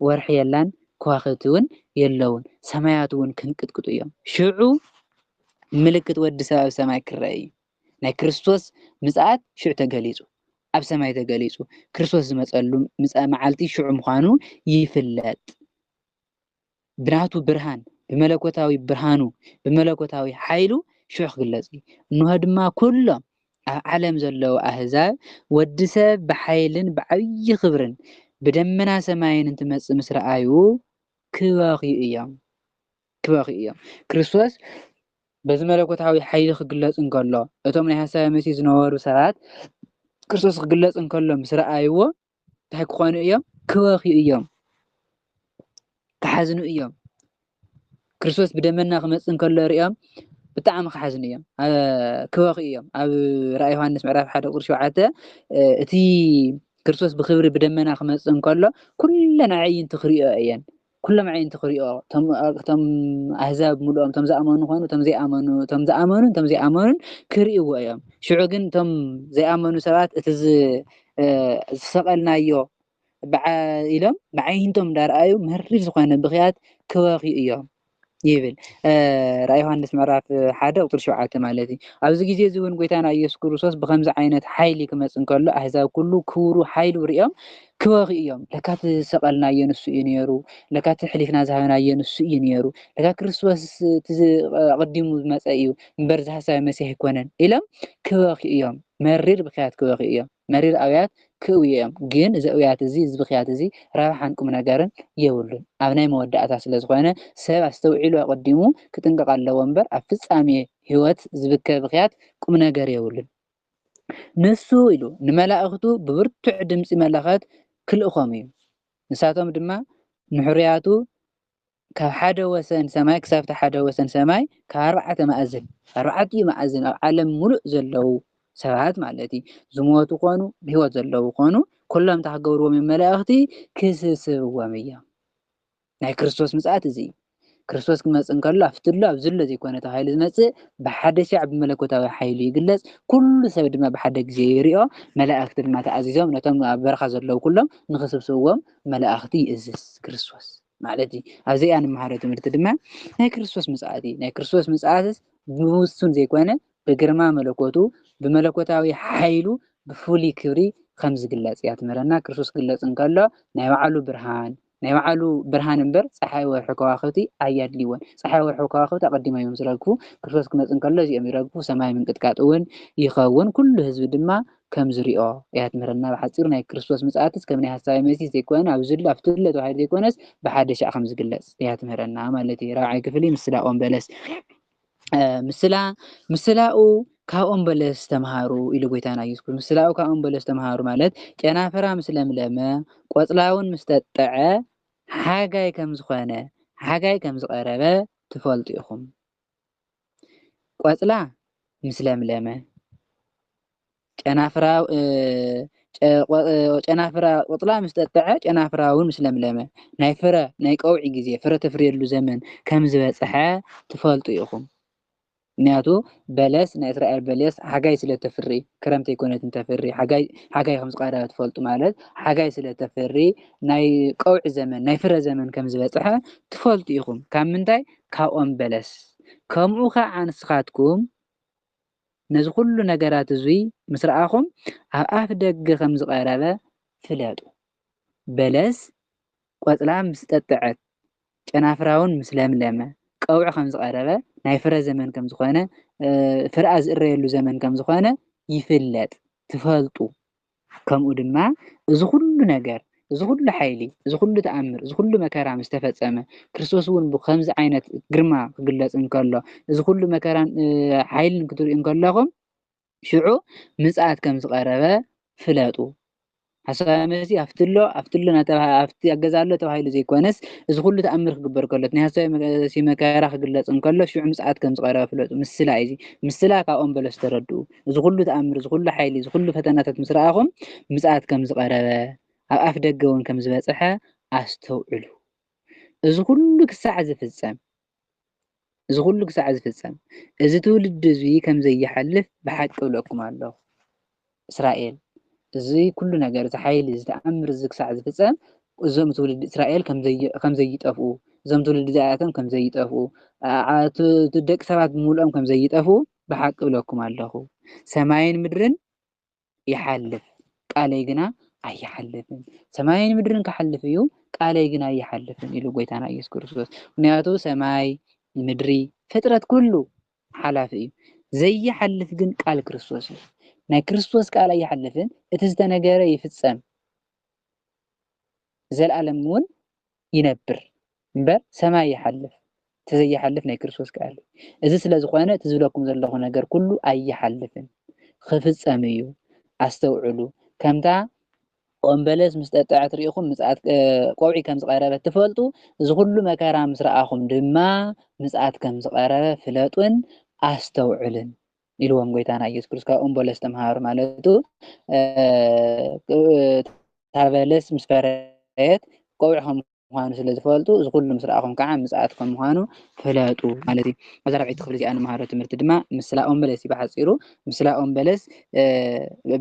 ወርሒ የላን ከዋኽብቲ እውን የለውን ሰማያት እውን ክንቅጥቅጡ እዮም ሽዑ ምልክት ወዲ ሰብ ኣብ ሰማይ ክርአ እዩ ናይ ክርስቶስ ምጽኣት ሽዑ ተገሊጹ ኣብ ሰማይ ተገሊጹ ክርስቶስ ዝመጸሉ መዓልቲ ሽዑ ምዃኑ ይፍለጥ ብናቱ ብርሃን ብመለኮታዊ ብርሃኑ ብመለኮታዊ ሓይሉ ሽዑ ክግለጽ እዩ እንሆ ድማ ኩሎም ኣብ ዓለም ዘለዉ ኣህዛብ ወዲ ሰብ ብሓይልን ብዓብዪ ክብርን ብደመና ሰማይን እንትመጽእ ምስ ረኣዩ ክበኽዩ እዮም ክርስቶስ በዚ መለኮታዊ ሓይሊ ክግለጽ እንከሎ እቶም ናይ ሃሳዊ መሲህ ዝነበሩ ሰባት ክርስቶስ ክግለጽ እንከሎ ምስ ረኣይዎ እንታይ ክኾኑ እዮም ክበኽዩ እዮም ክሓዝኑ እዮም ክርስቶስ ብደመና ክመጽእ እንከሎ ሪኦም ብጣዕሚ ክሓዝኑ እዮም ክበኽዩ እዮም ኣብ ራእይ ዮሃንስ ምዕራፍ 1:7 እቲ ክርስቶስ ብክብሪ ብደመና ክመጽእ እንከሎ ኩለን ኣዕይንቲ ክሪኦ እየን ኩሎም ዓይንቲ ክሪኦ እቶም ኣህዛብ ሙሉኦም እቶም ዝኣመኑ ኮኑ እቶም ዘይኣመኑን ክሪእዎ እዮም ሽዑ ግን እቶም ዘይኣመኑ ሰባት እቲ ዝሰቐልናዮ ኢሎም ብዓይንቶም እንዳረኣዩ መሪር ዝኾነ ብኽያት ክበኽዩ እዮም ይብል ራእይ ዮሃንስ ምዕራፍ 1:7 ማለት እዩ ኣብዚ ግዜ እዚ እውን ጎይታና ኢየሱስ ክርስቶስ ብከምዚ ዓይነት ሓይሊ ክመጽእ እንከሎ ኣህዛብ ኩሉ ክብሩ ሓይሉ ሪኦም ክበኽዩ እዮም ለካት ሰቐልናዮ ንሱ እዩ ነይሩ ለካት ሕሊፍና ዝሃብናዮ ንሱ እዩ ነይሩ ለካ ክርስቶስ ቅዲሙ ዝመጸ እዩ እምበር ዝሃሳዊ መሲሕ ኣይኮነን ኢሎም ክበኽዩ እዮም መሪር ብኽያት ክበኽዩ እዮም መሪር ኣብያት ክእውዩ እዮም ግን እዚ ኣብያት እዚ ብኽያት እዚ ረብሓን ቁም ነገርን የብሉን ኣብ ናይ መወዳእታ ስለ ዝኾነ ሰብ ኣስተውዒሉ ኣቀዲሙ ክጥንቀቕ ኣለዎ እምበር ኣብ ፍጻሜ ህይወት ዝብከ ብኽያት ቁም ነገር የብሉን ንሱ ኢሉ ንመላእኽቱ ብብርቱዕ ድምፂ መለኸት ክልእኾም እዩ ንሳቶም ድማ ንሕሩያቱ ካብ ሓደ ወሰን ሰማይ ክሳብ ሓደ ወሰን ሰማይ ካብ 4 ማዕዘን 4 ማዕዘን ኣብ ዓለም ሙሉእ ዘለዉ ሰባት ማለት እዩ ዝሞቱ ኮኑ ብሂወት ዘለዉ ኮኑ ኩሎም ተሓገብርዎም መላእኽቲ ክስስብዎም እዮም ናይ ክርስቶስ ምጽኣት እዚ ክርስቶስ ክመጽእ እንከሎ ኣፍትሎ ኣብ ዝሎ ዘይኮነ ተባሂሉ ዝመጽእ ብሓደ ሻዕ ብመለኮታዊ ሓይሉ ይግለጽ ኩሉ ሰብ ድማ ብሓደ ግዜ ይሪኦ መላእኽቲ ድማ ተኣዚዞም ነቶም ኣብ በረኻ ዘለዉ ኩሎም ንኽስብስብዎም መላእኽቲ ይእዝዝ ክርስቶስ ማለት እዩ ኣብዚ ኣነ መሃሮ ትምህርቲ ድማ ናይ ክርስቶስ ምጽኣት እዩ ናይ ክርስቶስ ምጽኣትስ ብውሱን ዘይኮነ ብግርማ መለኮቱ ብመለኮታዊ ሓይሉ ብፍሉይ ክብሪ ከም ዝግለጽ እያ ትምህረና ክርስቶስ ክግለጽ እንከሎ ናይ ባዕሉ ብርሃን እምበር ፀሓይ ወርሒ ከዋኽብቲ ኣየድልይዎን ፀሓይ ወርሒ ከዋኽብቲ ኣቐዲሞም እዮም ዝረግፉ ክርስቶስ ክመጽእ እንከሎ እዚኦም ይረግፉ ሰማይ ምንቅጥቃጥ እውን ይኸውን ኩሉ ህዝቢ ድማ ከም ዝሪኦ እያ ትምህረና ብሓፂሩ ናይ ክርስቶስ ምጽኣትስ ከም ናይ ሃሳዊ መሲሕ ዘይኮነ ኣብ ዝላ ኣብትለ ተባሂሉ ዘይኮነስ ብሓደ ሻዕ ከም ዝግለጽ እያ ትምህረና ማለት እዩ ራብዓይ ክፍሊ ምስላ ኦም በለስ ምስላኡ ካብኦም በለስ ተምሃሩ ኢሉ ጎይታና ኢየሱስ ክርስቶስ ምስላኡ ካብኦም በለስ ተምሃሩ ማለት ጨናፍራ ምስ ለምለመ ቆጽላውን ምስ ተጠዐ ሓጋይ ከም ዝኾነ ሓጋይ ከም ዝቐረበ ትፈልጡ ኢኹም ቆጽላ ምስ ለምለመ ጨናፍራ ቆጽላ ምስ ተጠዐ ጨናፍራ እውን ምስ ለምለመ ናይ ፍረ ናይ ቀውዒ ግዜ ፍረ ተፍርየሉ ዘመን ከም ዝበጽሐ ትፈልጡ ኢኹም ምክንያቱ በለስ ናይ እስራኤል በለስ ሓጋይ ስለተፍሪ ክረምቲ ኣይኮነትን ተፍሪ ሓጋይ ከም ዝቀረበ ትፈልጡ ማለት ሓጋይ ስለተፍሪ ናይ ቀውዒ ዘመን ናይ ፍረ ዘመን ከም ዝበጽሐ ትፈልጡ ኢኹም ካብ ምንታይ ካብ ኦም በለስ ከምኡ ከዓ ንስኻትኩም ነዚ ኩሉ ነገራት እዙይ ምስ ረኣኹም ኣብ ኣፍ ደገ ከም ዝቀረበ ፍለጡ በለስ ቆጽላ ምስ ጠጥዐት ጨናፍራውን ምስ ለምለመ ቀውዒ ከም ዝቀረበ ናይ ፍረ ዘመን ከም ዝኾነ ፍርኣ ዝእረየሉ ዘመን ከም ዝኾነ ይፍለጥ ትፈልጡ ከምኡ ድማ እዚ ኩሉ ነገር እዚ ኩሉ ሓይሊ እዚ ኩሉ ተኣምር እዚ ኩሉ መከራ ምስ ተፈጸመ ክርስቶስ እውን ብከምዚ ዓይነት ግርማ ክግለጽ እንከሎ እዚ ኩሉ መከራን ሓይልን ክትሪኡ እንከለኹም ሽዑ ምጽኣት ከም ዝቀረበ ፍለጡ ሓሳብ መሲሕ ኣፍትሎ ኣብቲ ኣገዛሎ ተባሂሉ ዘይኮነስ እዚ ኩሉ ተኣምር ክግበር ከሎ ናይ ሓሳብ መሲሕ መከራ ክግለጽ እንከሎ ሽዑ ምጽኣት ከም ዝቀረበ ፍለጡ ምስላ እዚ ምስላ ካብኦም በለስ ተረድኡ እዚ ኩሉ ተኣምር እዚ ኩሉ ሓይሊ እዚ ኩሉ ፈተናታት ምስ ረኣኹም ምጽኣት ከም ዝቀረበ ኣብ ኣፍ ደገ እውን ከም ዝበጽሐ ኣስተውዕሉ እዚ ኩሉ ክሳዕ ዝፍጸም እዚ ትውልዲ እዙይ ከም ዘይሓልፍ ብሓቂ እብለኩም ኣለኹ እስራኤል እዚ ኩሉ ነገር እዚ ሓይሊ ዝተኣምር እዚ ክሳዕ ዝፍጸም እዞም ትውልዲ እስራኤል ከም ዘይጠፍኡ እዞም ትውልዲ እዚኣቶም ከም ዘይጠፍኡ ደቂ ሰባት ብምልኦም ከም ዘይጠፍኡ ብሓቂ እብለኩም ኣለኹ ሰማይን ምድርን ይሓልፍ ቃለይ ግና ኣይሓልፍን ሰማይን ምድርን ክሓልፍ እዩ ቃለይ ግና ኣይሓልፍን ኢሉ ጎይታና ኢየሱስ ክርስቶስ ምክንያቱ ሰማይ ምድሪ ፍጥረት ኩሉ ሓላፊ እዩ ዘይሓልፍ ግን ቃል ክርስቶስ እዩ ናይ ክርስቶስ ቃል ኣይሓልፍን እቲ ዝተነገረ ይፍጸም ዘለዓለም እውን ይነብር እምበር ሰማይ ይሓልፍ እቲ ዘይሓልፍ ናይ ክርስቶስ ቃል እዚ ስለ ዝኾነ እቲ ዝብለኩም ዘለኹ ነገር ኩሉ ኣይሓልፍን ክፍጸም እዩ ኣስተውዕሉ ከምታ ኦም በለስ ምስ ጠጥዐ ትሪኢኹም ምጽኣት ቆውዒ ከም ዝቀረበ ትፈልጡ እዚ ኩሉ መከራ ምስ ረኣኹም ድማ ምጽኣት ከም ዝቀረበ ፍለጡን ኣስተውዕልን ኢልዎም ጎይታና ኢየሱስ ክርስቶስ ካብኦም በለስ ተምሃሩ ማለቱ እታ በለስ ምስ ፈረየት ቆውዒ ከም ምዃኑ ስለ ዝፈልጡ እዚ ኩሉ ምስ ረኣኹም ከዓ ምጽኣት ከም ምዃኑ ፍለጡ ማለት እዩ ኣብዚ ራብዒቲ ክፍሊ እዚኣ ንመሃሮ ትምህርቲ ድማ ምስላ ኦም በለስ ብሓፂሩ ምስላ ኦም በለስ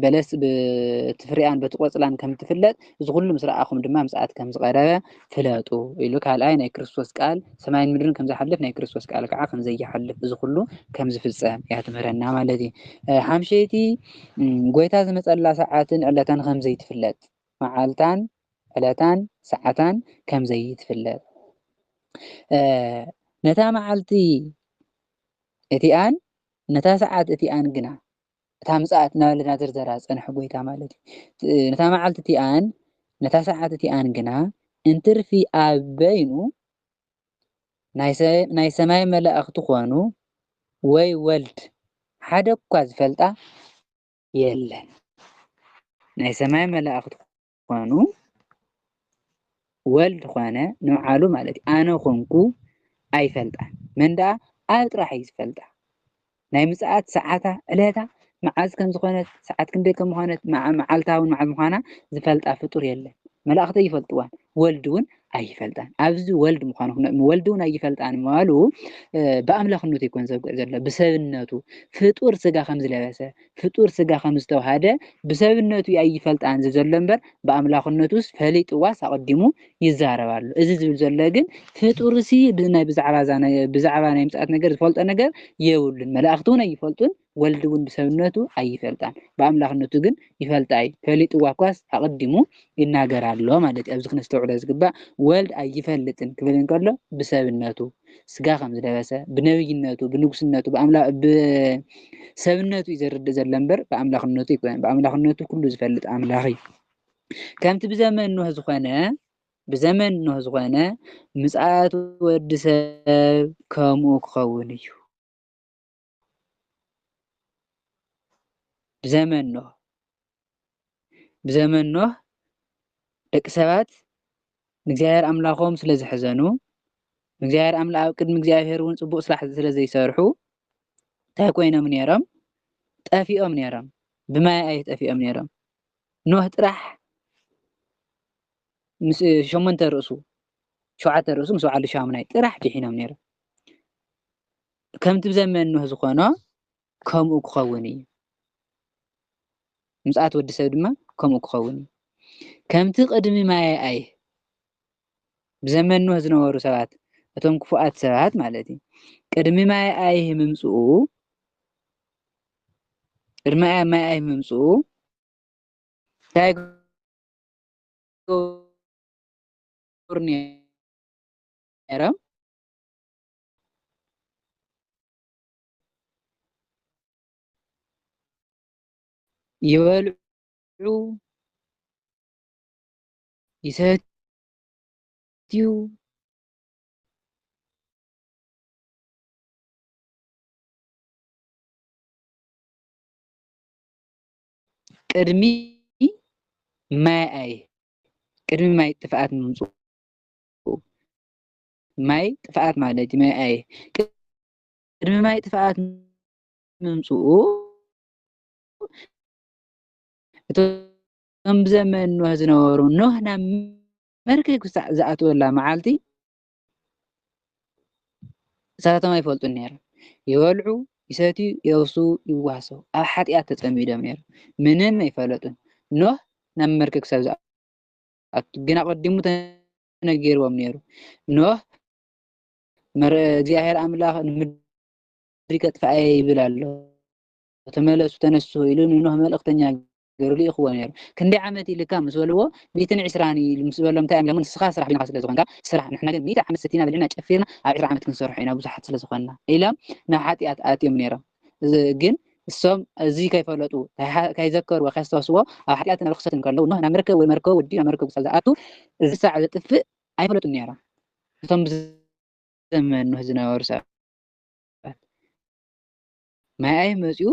በለስ በቲ ፍሪኣን በቲ ቆጽላን ከም ትፍለጥ እዚ ኩሉ ምስ ረኣኹም ድማ ምጽኣት ከም ዝቀረበ ፍለጡ ኢሉ ካልኣይ ናይ ክርስቶስ ቃል ሰማይን ምድርን ከም ዝሓልፍ ናይ ክርስቶስ ቃል ከዓ ከም ዘይሓልፍ እዚ ኩሉ ከም ዝፍጸም እያ ትምህረና ማለት እዩ ሓምሸይቲ ጎይታ ዝመጸላ ሰዓትን ዕለታን ከም ዘይትፍለጥ መዓልታን ዕለታን ሰዓታን ከም ዘይትፍለጥ ነታ መዓልቲ እቲኣን ነታ ሰዓት እቲኣን ግና እታ ምጽኣት ናበለና ዝርዘራ ፀንሐ ጎይታ ማለት እዩ ነታ መዓልቲ እቲኣን ነታ ሰዓት እቲኣን ግና እንትርፊ ኣብ በይኑ ናይ ሰማይ መላእኽቲ ኮኑ ወይ ወልድ ሓደ እኳ ዝፈልጣ የለን ናይ ሰማይ መላእኽቲ ኮኑ ወልድ ኮነ ንባዕሉ ማለት እዩ ኣነ ኮንኩ ኣይፈልጣን መንዳ ኣብ ጥራሕ እዩ ዝፈልጣ ናይ ምጽኣት ሰዓታ ዕለታ መዓዝ ከም ዝኾነት ሰዓት ክንደይ ከም ምዃነት መዓልታ እውን መዓዝ ምዃና ዝፈልጣ ፍጡር የለን መላእክቲ ይፈልጥዋን ወልድ እውን ኣይፈልጣን ኣብዚ ወልድ ምዃኑ ወልድ እውን ኣይፈልጣን ማሉ ብኣምላኽነቱ ይኮን ዘብቅዕ ዘሎ ብሰብነቱ ፍጡር ስጋ ከም ዝለበሰ ፍጡር ስጋ ከም ዝተዋሃደ ብሰብነቱ ኣይፈልጣን ዘሎ እምበር ብኣምላኽነቱስ ፈሊጥዋስ ኣቐዲሙ ይዛረባሉ እዚ ዝብል ዘሎ ግን ፍጡርሲ ብናይ ብዛዕባ ናይ ምጽኣት ነገር ዝፈልጦ ነገር የብሉን መላእክቲ እውን ኣይፈልጡን ወልድ እውን ብሰብነቱ ኣይፈልጣን ብኣምላኽነቱ ግን ይፈልጣይ ፈሊጥዋ ኳስ ኣቐዲሙ ይናገራሎ ማለት እዩ ኣብዚ ክነስተውዕሎ ዝግባእ ወልድ ኣይፈልጥን ክብል እንከሎ ብሰብነቱ ስጋ ከም ዝለበሰ ብነብይነቱ ብንጉስነቱ ብሰብነቱ እዩ ዘርድእ ዘሎ እምበር ብኣምላኽነቱ ይኮነን ብኣምላኽነቱ ኩሉ ዝፈልጥ ኣምላኽ እዩ ከምቲ ብዘመን ኖህ ዝኾነ ምጽኣት ወዲ ሰብ ከምኡ ክኸውን እዩ ብዘመን ኖህ ደቂ ሰባት ንእግዚኣብሔር ኣምላኾም ስለ ዝሕዘኑ ንእግዚኣብሔር ኣምላኽ ኣብ ቅድሚ እግዚኣብሔር እውን ጽቡቕ ስራሕ ስለ ዘይሰርሑ እንታይ ኮይኖም ነይሮም ጠፊኦም ነይሮም ብማይ ኣይ ጠፊኦም ነይሮም ኖህ ጥራሕ ምስ 8 ርእሱ 7 ርእሱ ምስ በዓሉ ሻሙናይ ጥራሕ ጅሒኖም ነይሮም ከምቲ ብዘመን ኖህ ዝኾኖ ከምኡ ክኸውን እዩ ምጽኣት ወዲ ሰብ ድማ ከምኡ ክኸውን እዩ ከምቲ ቅድሚ ማይ ኣይ ብዘመን ኖህ ዝነበሩ ሰባት እቶም ክፉኣት ሰባት ማለት እዩ ቅድሚ ማይ ኣይ ምምጽኡ እንታይ ገብሩ ነይሮም ይበልዑ ይሰትዩ ቅድሚ ማይ ጥፍኣት ምምጽኡ ማይ ጥፍኣት ማለት ማይ ኣይ ቅድሚ ማይ ጥፍኣት ምምጽኡ እቶም ብዘመን ኖህ ዝነበሩ ኖህ ናብ መርከብ ክሳዕ ዝኣትወላ መዓልቲ እሳቶም ኣይፈልጡን ነይሮም ይበልዑ ይሰትዩ የብሱ ይዋሃሰቡ ኣብ ሓጢኣት ተጸሚዶም ነይሮም ምንም ኣይፈለጡን ኖህ ናብ መርከብ ክሳብ ዝኣቱ ግን ኣቐዲሙ ተነጊርዎም ነይሩ ኖህ እግዚኣብሔር ኣምላኽ ንምድሪ ከጥፍኣ ይብል ኣሎ ተመለሱ ተነሱ ኢሉ ንኖህ መልእኽተኛ ገይሩሉ ይኽዎ ነይሩ ክንደይ ዓመት ኢልካ ምስ በልዎ 120 ምስ በሎም እንታይ እዮም ንስኻ ስራሕ ቢልካ ስለ ዝኾንካ ስራሕ ንሕና ግን 100 ዓመት ሰቲና በሊዕና ጨፊርና ኣብ 20 ዓመት ክንሰርሖ ኢና ብዙሓት ስለ ዝኾንና ኢሎም ናብ ሓጢኣት ኣትዮም ነይሮም ግን እሶም እዚ ከይፈለጡ ከይዘከሩ ከይስተዋስዎ ኣብ ሓጢኣትን ኣብ ርክሰትን ከለዉ ኖህ ናብ መርከብ ወይ መርከብ ወዲ ናብ መርከብ ክሳብ ዝኣቱ እዚ ሳዕ ዘጥፍእ ኣይፈለጡን ነይሮም እቶም ብዘመን ኖህ ዝነበሩ ሰባት ማይ ኣይ መፅኡ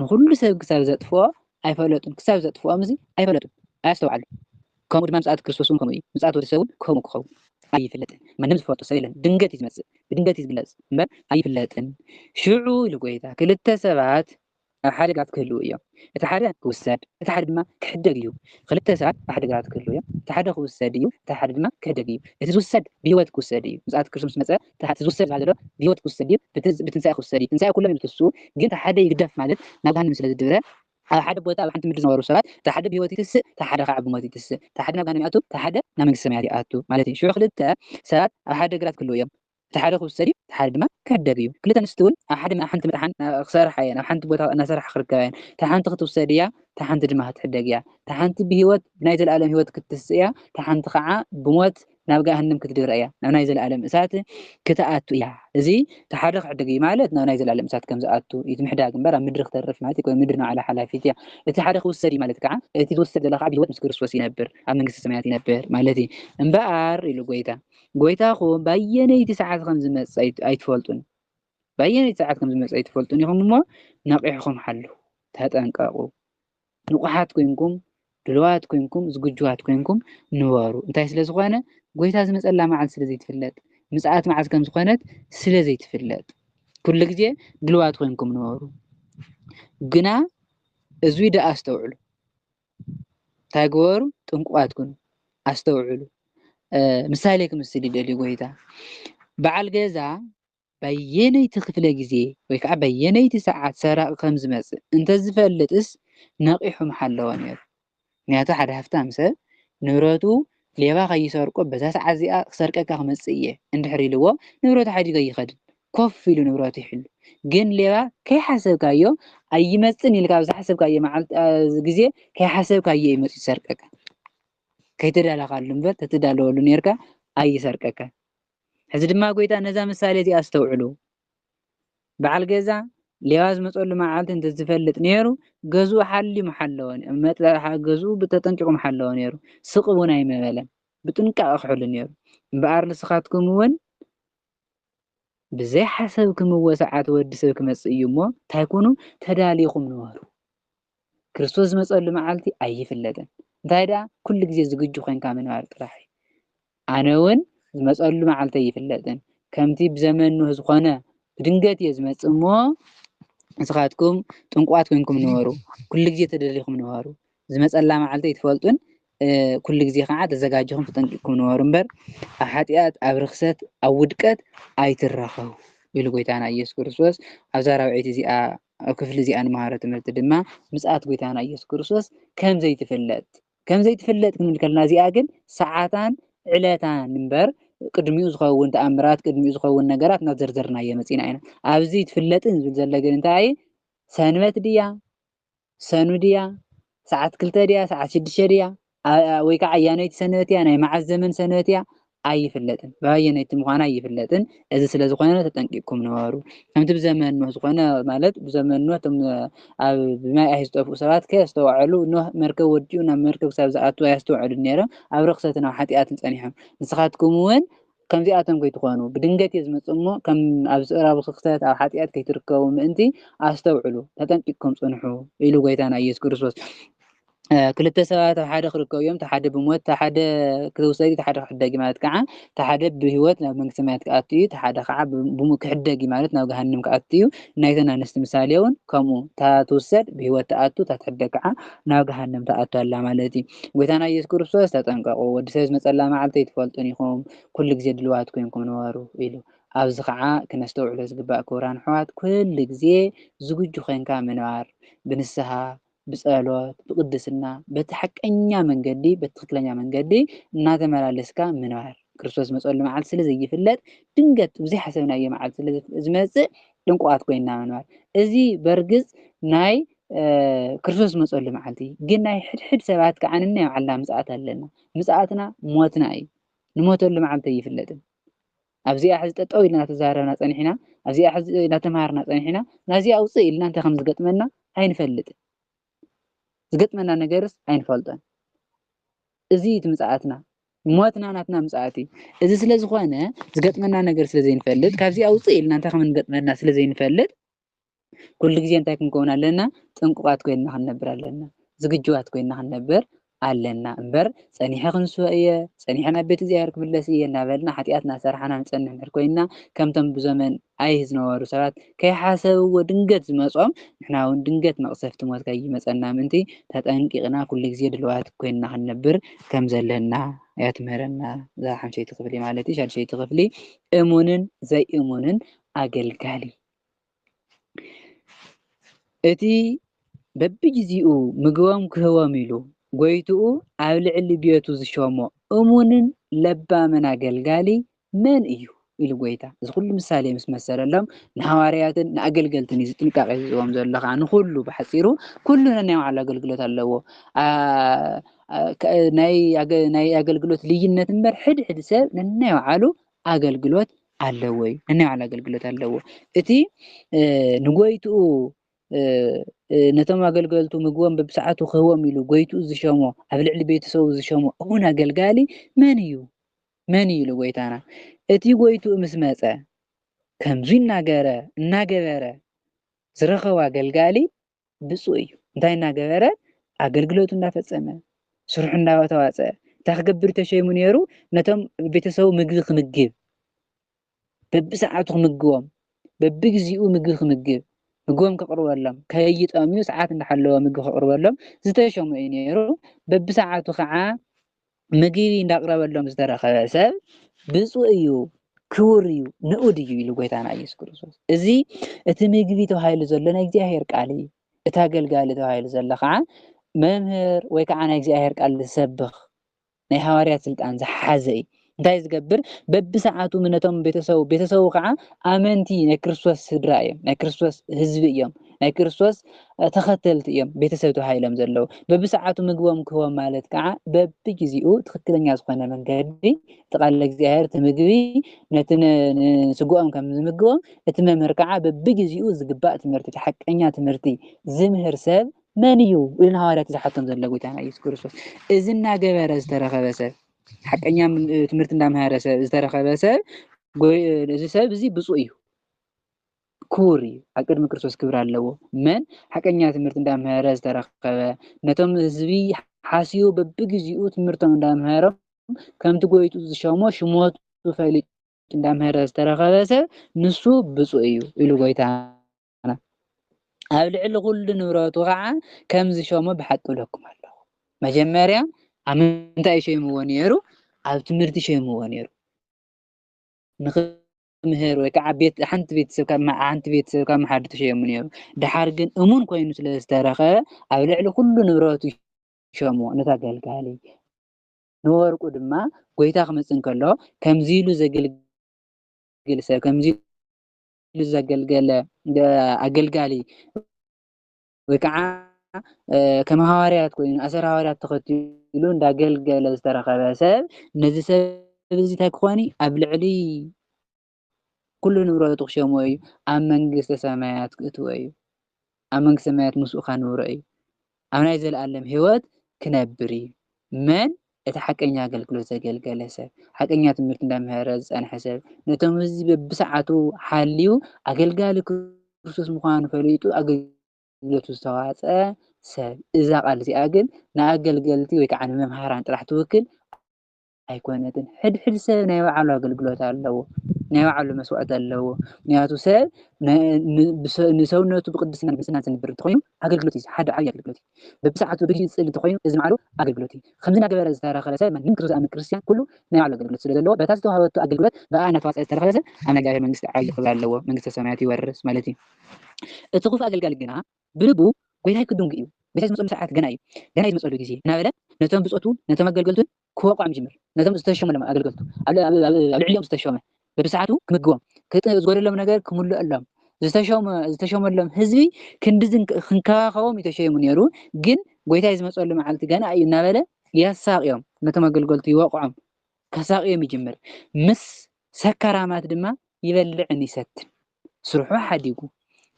ንኩሉ ሰብ ክሳብ ዘጥፍኦ ኣይፈለጡን ክሳብ ዘጥፍኦም እዚ ኣይፈለጡን ኣያስተውዓሉ ከምኡ ድማ ምጽኣት ክርስቶስ እውን ከምኡ እዩ ምጽኣት ወዲ ሰብ እውን ከምኡ ክኸውን ኣይፍለጥን ማንም ዝፈልጦ ሰብ የለን ድንገት እዩ ዝመጽእ ብድንገት እዩ ዝግለጽ እምበር ኣይፍለጥን ሽዑ ኢሉ ጎይታ ክልተ ሰባት ኣብ ሓደ ግራት ክህልው እዮም እቲ ሓደ ክውሰድ እቲ ሓደ ድማ ክሕደግ እዩ ክልተ ሰባት ኣብ ሓደ ግራት ክህልው እዮም እቲ ሓደ ክውሰድ እዩ እቲ ሓደ ድማ ክሕደግ እዩ እቲ ዝውሰድ ብሂወት ክውሰድ እዩ ምጽኣት ክርስቶስ መጽእ እቲ ዝውሰድ ዘሎ ብሂወት ክውሰድ እዩ ብትንሳኤ ክውሰድ እዩ ትንሳኤ ኩሎም ይልትሱ ግን እቲ ሓደ ይግደፍ ማለት ናብ ገሃነም ስለ ዝድብረ ኣብ ሓደ ቦታ ኣብ ሓንቲ ምድሪ ዝነበሩ ሰባት እቲ ሓደ ብሂወት ይትስእ እቲ ሓደ ከዓ ብሞት ይትስእ እቲ ሓደ ናብ ገሃነም ይኣቱ እቲ ሓደ ናብ መንግስቲ ሰማያት ይኣቱ ማለት እዩ ሽዑ ክልተ ሰባት ኣብ ሓደ ግራት ክህልው እዮም እቲ ሓደ ክውሰድ እዩ እቲ ሓደ ድማ ክሕደግ እዩ ክልተ ኣንስቲ እውን ኣብ ሓንቲ ምድሓን ክሰርሓ እየን ኣብ ሓንቲ ቦታ እናሰርሓ ክርከባ እየን እታ ሓንቲ ክትውሰድ እያ እታ ሓንቲ ድማ ክትሕደግ እያ እታ ሓንቲ ብሂወት ናይ ዘለኣለም ሂወት ክትስእ እያ እታ ሓንቲ ከዓ ብሞት ናብ ገሃነም ክትድብረ እያ ናብ ናይ ዘለኣለም እሳት ክትኣቱ እያ እዚ እቲ ሓደ ክሕደግ እዩ ማለት ናብ ናይ ዘለኣለም እሳት ከም ዝኣቱ እቲ ምሕዳግ እምበር ኣብ ምድሪ ክተርፍ ማለት እዩ ምድሪ ንባዕላ ሓላፊት እያ እቲ ሓደ ክውሰድ እዩ ማለት ከዓ እቲ ዝውሰድ ዘሎ ከዓ ብሂወት ምስ ክርስቶስ ይነብር ኣብ መንግስቲ ሰማያት ይነብር ማለት እዩ እምበኣር ኢሉ ጎይታኹም ባየነይቲ ሰዓት ከም ዝመጽእ ኣይትፈልጡን ባየነይቲ ሰዓት ከም ዝመጽእ ኣይትፈልጡን ኢኹም እሞ ነቂሕኩም ሓሉ ተጠንቀቁ ንቁሓት ኮይንኩም ድልዋት ኮይንኩም ዝግጁዋት ኮይንኩም ንበሩ እንታይ ስለ ዝኾነ ጎይታ ዝመጸላ መዓልቲ ስለ ዘይትፍለጥ ምጽኣት መዓልቲ ከም ዝኾነት ስለ ዘይትፍለጥ ኩሉ ግዜ ድልዋት ኮይንኩም ንበሩ ግና እዙይ ደኣ ኣስተውዕሉ እንታይ ግበሩ ጥንቁቃት ኩኑ ኣስተውዕሉ ምሳሌ ክምስል ይደልዩ ጎይታ በዓል ገዛ በየነይቲ ክፍለ ግዜ ወይ ከዓ በየነይቲ ሰዓት ሰራቕ ከም ዝመፅእ እንተዝፈልጥስ ነቂሑ ምሓለዎ ነይሩ ምክንያቱ ሓደ ሃፍታም ሰብ ንብረቱ ሌባ ከይሰርቆ በዛ ሰዓት እዚኣ ክሰርቀካ ክመፅእ እየ እንድሕር ኢልዎ ንብረቱ ሓዲጎ ይኸድን ኮፍ ኢሉ ንብረቱ ይሕሉ ግን ሌባ ከይሓሰብካዮ ኣይመፅን ኢልካ ብዝሓሰብካዮ መዓልቲ ግዜ ከይሓሰብካዮ ይመፅእ ይሰርቀካ ከይተዳለኻሉ እምበር ተተዳለወሉ ነርካ ኣይሰርቀካ ሕዚ ድማ ጎይታ ነዛ ምሳሌ እዚኣ ኣስተውዕሉ በዓል ገዛ ሌባ ዝመፀሉ መዓልቲ እንተዝፈልጥ ነይሩ ገዝኡ ሓልዩ መሓለዎ ገዝኡ ብተጠንቂቁ መሓለዎ ነይሩ ስቕ እውን ኣይመበለን ብጥንቃቐ ክሕሉ ነይሩ እምበኣር ንስኻትኩም እውን ብዘይሓሰብክምዎ ሰዓት ወዲ ሰብ ክመፅእ እዩ እሞ እንታይ ኮኑ ተዳሊኹም ንበሩ ክርስቶስ ዝመፀሉ መዓልቲ ኣይፍለጥን እንታይ ደኣ ኩሉ ግዜ ዝግጁ ኮንካ ምንባር ጥራሕ እዩ ኣነ እውን ዝመፀሉ መዓልቲ ኣይፍለጥን ከምቲ ብዘመኑ ዝኾነ ብድንገት እየ ዝመፅእ እሞ ንስኻትኩም ጥንቁቃት ኮይንኩም ንበሩ ኩሉ ግዜ ተደሊኹም ንበሩ ዝመፀላ መዓልቲ ኣይትፈልጡን ኩሉ ግዜ ከዓ ተዘጋጅኹም ተጠንቂቕኩም ንበሩ እምበር ኣብ ሓጢኣት ኣብ ርክሰት ኣብ ውድቀት ኣይትራኸቡ ኢሉ ጎይታና ኢየሱስ ክርስቶስ ኣብዛ ራብዒት እዚኣ ኣብ ክፍሊ እዚኣ ንመሃሮ ትምህርቲ ድማ ምፅኣት ጎይታና ኢየሱስ ክርስቶስ ከም ዘይትፍለጥ ክንብል ከለና እዚኣ ግን ሰዓታን ዕለታን እምበር ቅድሚኡ ዝኸውን ተኣምራት ቅድሚኡ ዝኸውን ነገራት እናዘርዘርናዮ መፂና ኢና ኣብዚ ትፍለጥን ዝብል ዘሎ ግን እንታይ ሰንበት ድያ ሰኑ ድያ ሰዓት 2 ድያ ሰዓት 6 ድያ ወይ ከዓ ኣያነይቲ ሰንበት እያ ናይ መዓዝ ዘመን ሰንበት እያ ኣይፍለጥን ባየነይቲ ምዃና ኣይፍለጥን እዚ ስለ ዝኾነ ተጠንቂቅኩም ንበሩ ከምቲ ብዘመኑ ዝኾነ ማለት ብዘመኑ እቶም ኣብ ብማይ ኣይዝጠፍኡ ሰባት ከየስተውዕሉ ኖህ መርከብ ወዲኡ ናብ መርከብ ክሳብ ዝኣትዉ ኣየስተውዕሉ ነይሮም ኣብ ርክሰትን ኣብ ሓጢኣትን ፀኒሖም ንስኻትኩም እውን ከምዚኣቶም ከይትኾኑ ብድንገት እየ ዝመፅእ እሞ ከም ኣብ ዝዕራቡ ክክተት ኣብ ሓጢኣት ከይትርከቡ ምእንቲ ኣስተውዕሉ ተጠንቂቅኩም ፅንሑ ኢሉ ጎይታና ኢየሱስ ክርስቶስ ክልተ ሰባት ኣብ ሓደ ክርከቡ እዮም ተሓደ ብሞት ተሓደ ክውሰድ ተሓደ ክሕደግ ማለት ከዓ ተሓደ ብሂወት ናብ መንግስቲ ሰማያት ክኣቱ እዩ ተሓደ ከዓ ክሕደግ ማለት ናብ ገሃነም ክኣቱ እዩ ናይተን ኣንስቲ ምሳሌ እውን ከምኡ እታ ትውሰድ ብሂወት ተኣቱ እታ ትሕደግ ከዓ ናብ ገሃነም ተኣቱ ኣላ ማለት እዩ ጎይታና ኢየሱስ ክርስቶስ ተጠንቀቁ ወዲ ሰብ ዝመፀላ መዓልቲ ኣይትፈልጡን ኢኹም ኩሉ ግዜ ድልዋት ኮይንኩም ንበሩ ኢሉ ኣብዚ ከዓ ክነስተውዕሎ ዝግባእ ክቡራን ኣሕዋት ኩሉ ግዜ ዝግጁ ኮይንካ ምንባር ብንስሓ ብፀሎት ብቅድስና በቲ ሓቀኛ መንገዲ በቲ ትክክለኛ መንገዲ እናተመላለስካ ምንባር ክርስቶስ ዝመፀሉ መዓልቲ ስለ ዘይፍለጥ ድንገት ብዘይሓሰብናዮ መዓልቲ ስለ ዝመፅእ ጥንቁቃት ኮይንና ምንባር እዚ በርግፅ ናይ ክርስቶስ ዝመፀሉ መዓልቲ ግን ናይ ሕድሕድ ሰባት ከዓ ነናይ ባዕልና ምፅኣት ኣለና ምፅኣትና ሞትና እዩ ንሞተሉ መዓልቲ ኣይፍለጥን ኣብዚኣ ሕዚ ጠጠው ኢልና ተዛረብና ፀኒሕና ኣብዚኣ ሕዚ እናተምሃርና ፀኒሕና ናዚኣ ውፅእ ኢልና እንታይ ከም ዝገጥመና ኣይንፈልጥን ዝገጥመና ነገርስ ኣይንፈልጦን እዚ እቲ ምፅኣትና ሞትና ናትና ምፅኣት እዩ እዚ ስለ ዝኾነ ዝገጥመና ነገር ስለ ዘይንፈልጥ ካብዚኣ ውፅእ ኢልና እንታይ ከም ዝገጥመና ስለ ዘይንፈልጥ ኩሉ ግዜ እንታይ ክንከውን ኣለና ጥንቁቃት ኮይንና ክንነብር ኣለና ዝግጁዋት ኮይንና ክንነብር ኣለና እምበር ፀኒሐ ክንስወ እየ ፀኒሐ ናብ ቤት እግዚኣብሔር ክምለስ እየ እናበልና ሓጢኣት እናሰርሓና ንፀንሕ እንድሕር ኮይንና ከምቶም ብዘመን ኣይህ ዝነበሩ ሰባት ከይሓሰብዎ ድንገት ዝመፆም ንሕና እውን ድንገት መቕሰፍቲ ሞት ከይመፀና ምእንቲ ተጠንቂቕና ኩሉ ግዜ ድልዋት ኮይንና ክንነብር ከም ዘለና እያ ትምህረና እዛ ሓምሸይቲ ክፍሊ ማለት እዩ ሻድሸይቲ ክፍሊ እሙንን ዘይእሙንን ኣገልጋሊ እቲ በቢግዚኡ ምግቦም ክህቦም ኢሉ ጎይትኡ ኣብ ልዕሊ ቤቱ ዝሾሞ እሙንን ለባምን ኣገልጋሊ መን እዩ ኢሉ ጎይታ እዚ ኩሉ ምሳሌ ምስ መሰለሎም ንሃዋርያትን ንኣገልገልትን እዩ ጥንቃቐ ዝህቦም ዘሎ ከዓ ንኩሉ ብሓፂሩ ኩሉ ነናይ ባዕሉ ኣገልግሎት ኣለዎ ናይ ኣገልግሎት ልዩነት እምበር ሕድሕድ ሰብ ነናይ ባዕሉ ኣገልግሎት ኣለዎ እዩ ነናይ ባዕሉ ኣገልግሎት ኣለዎ እቲ ንጎይትኡ ነቶም ኣገልገልቱ ምግቦም በብሰዓቱ ክህቦም ኢሉ ጎይትኡ ዝሾሞ ኣብ ልዕሊ ቤተሰቡ ዝሾሞ እውን ኣገልጋሊ መን እዩ ኢሉ ጎይታና እቲ ጎይትኡ ምስ መፀ ከምዚ እናገበረ ዝረኸቡ ኣገልጋሊ ብፁዕ እዩ እንታይ እናገበረ ኣገልግሎቱ እናፈፀመ ስርሑ እናተዋፅአ እንታይ ክገብር ተሸይሙ ነይሩ ነቶም ቤተሰቡ ምግቢ ክምግብ በብሰዓቱ ክምግቦም በቢግዚኡ ምግቢ ክምግብ ምግቦም ከቅርበሎም ከይጠምዩ ሰዓት እንዳሓለወ ምግቢ ከቅርበሎም ዝተሸሙ እዩ ነይሩ በብሰዓቱ ከዓ ምግቢ እንዳቅረበሎም ዝተረኸበ ሰብ ብፁዕ እዩ ክቡር እዩ ንዑድ እዩ ኢሉ ጎይታና ኢየሱስ ክርስቶስ። እዚ እቲ ምግቢ ተባሂሉ ዘሎ ናይ እግዚኣብሔር ቃል እዩ። እቲ ኣገልጋሊ ተባሂሉ ዘሎ ከዓ መምህር ወይ ከዓ ናይ እግዚኣብሔር ቃል ዝሰብኽ ናይ ሃዋርያት ስልጣን ዝሓዘ እዩ። እንታይ ዝገብር በብሰዓቱ ነቶም ቤተሰቡ ከዓ ኣመንቲ ናይ ክርስቶስ ስድራ እዮም፣ ናይ ክርስቶስ ህዝቢ እዮም፣ ናይ ክርስቶስ ተኸተልቲ እዮም ቤተሰብ ተባሂሎም ዘለዉ። በብሰዓቱ ምግቦም ክህቦም ማለት ከዓ በቢግዚኡ ትክክለኛ ዝኾነ መንገዲ እቲ ቃል እግዚኣብሔር እቲ ምግቢ ነቲ ስግኦም ከም ዝምግቦም እቲ መምህር ከዓ በቢግዚኡ ዝግባእ ትምህርቲ እቲ ሓቀኛ ትምህርቲ ዝምህር ሰብ መን እዩ ኢልና ሃዋርያት ዝሓቶም ዘሎ ጎይታና ኢየሱስ ክርስቶስ። እዚ እናገበረ ዝተረኸበ ሰብ ሓቀኛ ትምህርቲ እንዳምሃረ ሰብ ዝተረኸበ ሰብ እዚ ሰብ እዚ ብፁዕ እዩ ክቡር እዩ ኣብ ቅድሚ ክርስቶስ ክብሪ ኣለዎ። መን ሓቀኛ ትምህርቲ እንዳምሃረ ዝተረኸበ ነቶም ህዝቢ ሓሲቡ በቢግዚኡ ትምህርቶም እንዳምሃሮም ከምቲ ጎይቱ ዝሸሞ ሽሞቱ ፈሊጡ እንዳምሃረ ዝተረኸበ ሰብ ንሱ ብፁዕ እዩ ኢሉ ጎይታና። ኣብ ልዕሊ ኩሉ ንብረቱ ከዓ ከም ዝሸሞ ብሓቂ ብለኩም ኣለኹ። መጀመርያ ኣብ ምንታይ ሸይምዎ ነይሩ? ኣብ ትምህርቲ ሸይምዎ ነይሩ ንክምህር ወይ ከዓ ሓንቲ ቤተሰብ ካብ መሓዲ ተሸይሙ ነይሩ። ድሓር ግን እሙን ኮይኑ ስለ ዝተረኸበ ኣብ ልዕሊ ኩሉ ንብረቱ ሸይምዎ ነታ ኣገልጋሊ። ንወርቁ ድማ ጎይታ ክመፅእ እንከሎ ከምዚ ኢሉ ዘገልግል ሰብ ከምዚ ኢሉ ዘገልገለ ኣገልጋሊ ወይ ከዓ ከም ሃዋርያት ኮይኑ ኣሰር ሃዋርያት ተኸቲሉ እንዳገልገለ ዝተረኸበ ሰብ ነዚ ሰብ እዚ እንታይ ክኾን ኣብ ልዕሊ ኩሉ ንብረቱ ክሸሞ እዩ፣ ኣብ መንግስተ ሰማያት ክእትዎ እዩ፣ ኣብ መንግስተ ሰማያት ምስኡ ከንብሮ እዩ፣ ኣብ ናይ ዘለኣለም ሂወት ክነብር እዩ። መን? እቲ ሓቀኛ ኣገልግሎት ዘገልገለ ሰብ፣ ሓቀኛ ትምህርቲ እንዳምሃረ ዝፀንሐ ሰብ፣ ነቶም ህዝቢ በብሰዓቱ ሓልዩ ኣገልጋሊ ክርስቶስ ምዃኑ ፈሊጡ ኣገልግሎቱ ዝተዋፅአ ሰብ። እዛ ቃል እዚኣ ግን ንኣገልገልቲ ወይ ከዓ ንመምሃራን ጥራሕ ትውክል ኣይኮነትን። ሕድሕድ ሰብ ናይ ባዕሉ ኣገልግሎት ኣለዎ፣ ናይ ባዕሉ መስዋዕቲ ኣለዎ። ምክንያቱ ሰብ ንሰውነቱ ብቅድስናን ብንፅህናን ዝነብር እንተኮይኑ ኣገልግሎት እዩ ሓደ ዓብይ ኣገልግሎት እዩ። በብሰዓቱ ብግዜ ዝፅሊ እንተኮይኑ እዚ ባዕሉ ኣገልግሎት እዩ። ከምዚ እናገበረ ዝተረኸበ ሰብ ማንም ክርስቲያን ኩሉ ናይ ባዕሉ ኣገልግሎት ስለ ዘለዎ በታ ዝተዋሃበቱ ኣገልግሎት ብኣ እናተዋፅአ ዝተረኸበ ሰብ ኣብ ናይ እግዚኣብሔር መንግስቲ ዓብይ ክብሪ ኣለዎ፣ መንግስተ ሰማያት ይወርስ ማለት እዩ። እቲ ክፉእ ኣገልጋሊ ግና ብልቡ ጎይታ ክድንጉ እዩ። ጎይታ ዝመፀሉ ሰዓት ገና እዩ፣ ገና እዩ ዝመፀሉ ግዜ እናበለ ነቶም ብፆቱ ነቶም ኣገልገልቱን ክወቅዖም ይጅምር። ነቶም ዝተሸመሎም ኣገልገልቱ ኣብ ልዕሊኦም ዝተሸመ በብሰዓቱ ክምግቦም ዝጎደሎም ነገር ክምልአሎም ዝተሸመሎም ህዝቢ ክንዲዝን ክንከባኸቦም እዩ ተሸይሙ ነይሩ። ግን ጎይታ ዝመፀሉ መዓልቲ ገና እዩ እናበለ የሳቅዮም ነቶም ኣገልገልቱ ይወቅዖም ከሳቅዮም ይጅምር። ምስ ሰካራማት ድማ ይበልዕን ይሰትን ስርሑ ሓዲጉ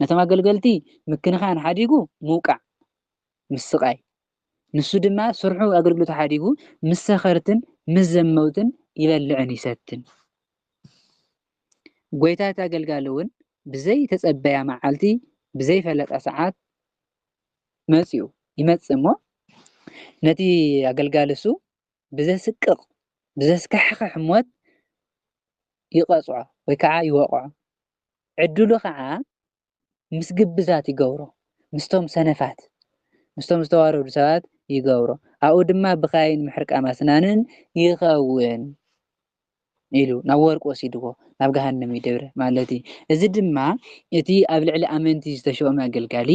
ነቶም ኣገልገልቲ ምክንኻን ሓዲጉ ምውቃዕ ምስ ስቃይ፣ ንሱ ድማ ስርሑ ኣገልግሎቱ ሓዲጉ ምስ ሰኸርትን ምስ ዘመውትን ይበልዕን ይሰትን። ጎይታ ኣገልጋሊ እውን ብዘይ ተፀበያ መዓልቲ ብዘይ ፈለጣ ሰዓት መፅኡ ይመፅእ እሞ ነቲ ኣገልጋሊ እሱ ብዘስቅቕ ብዘስካሕክሕ ሞት ይቐፅዖ ወይ ከዓ ይወቅዖ። ዕድሉ ከዓ ምስ ግብዛት ይገብሮ፣ ምስቶም ሰነፋት ምስቶም ዝተዋረዱ ሰባት ይገብሮ። ኣብኡ ድማ ብኻይን ምሕርቃም ኣስናንን ይኸውን ኢሉ ናብ ወርቂ ወሲድዎ ናብ ገሃነም ይደብረ ማለት እዩ። እዚ ድማ እቲ ኣብ ልዕሊ ኣመንቲ ዝተሾመ ኣገልጋሊ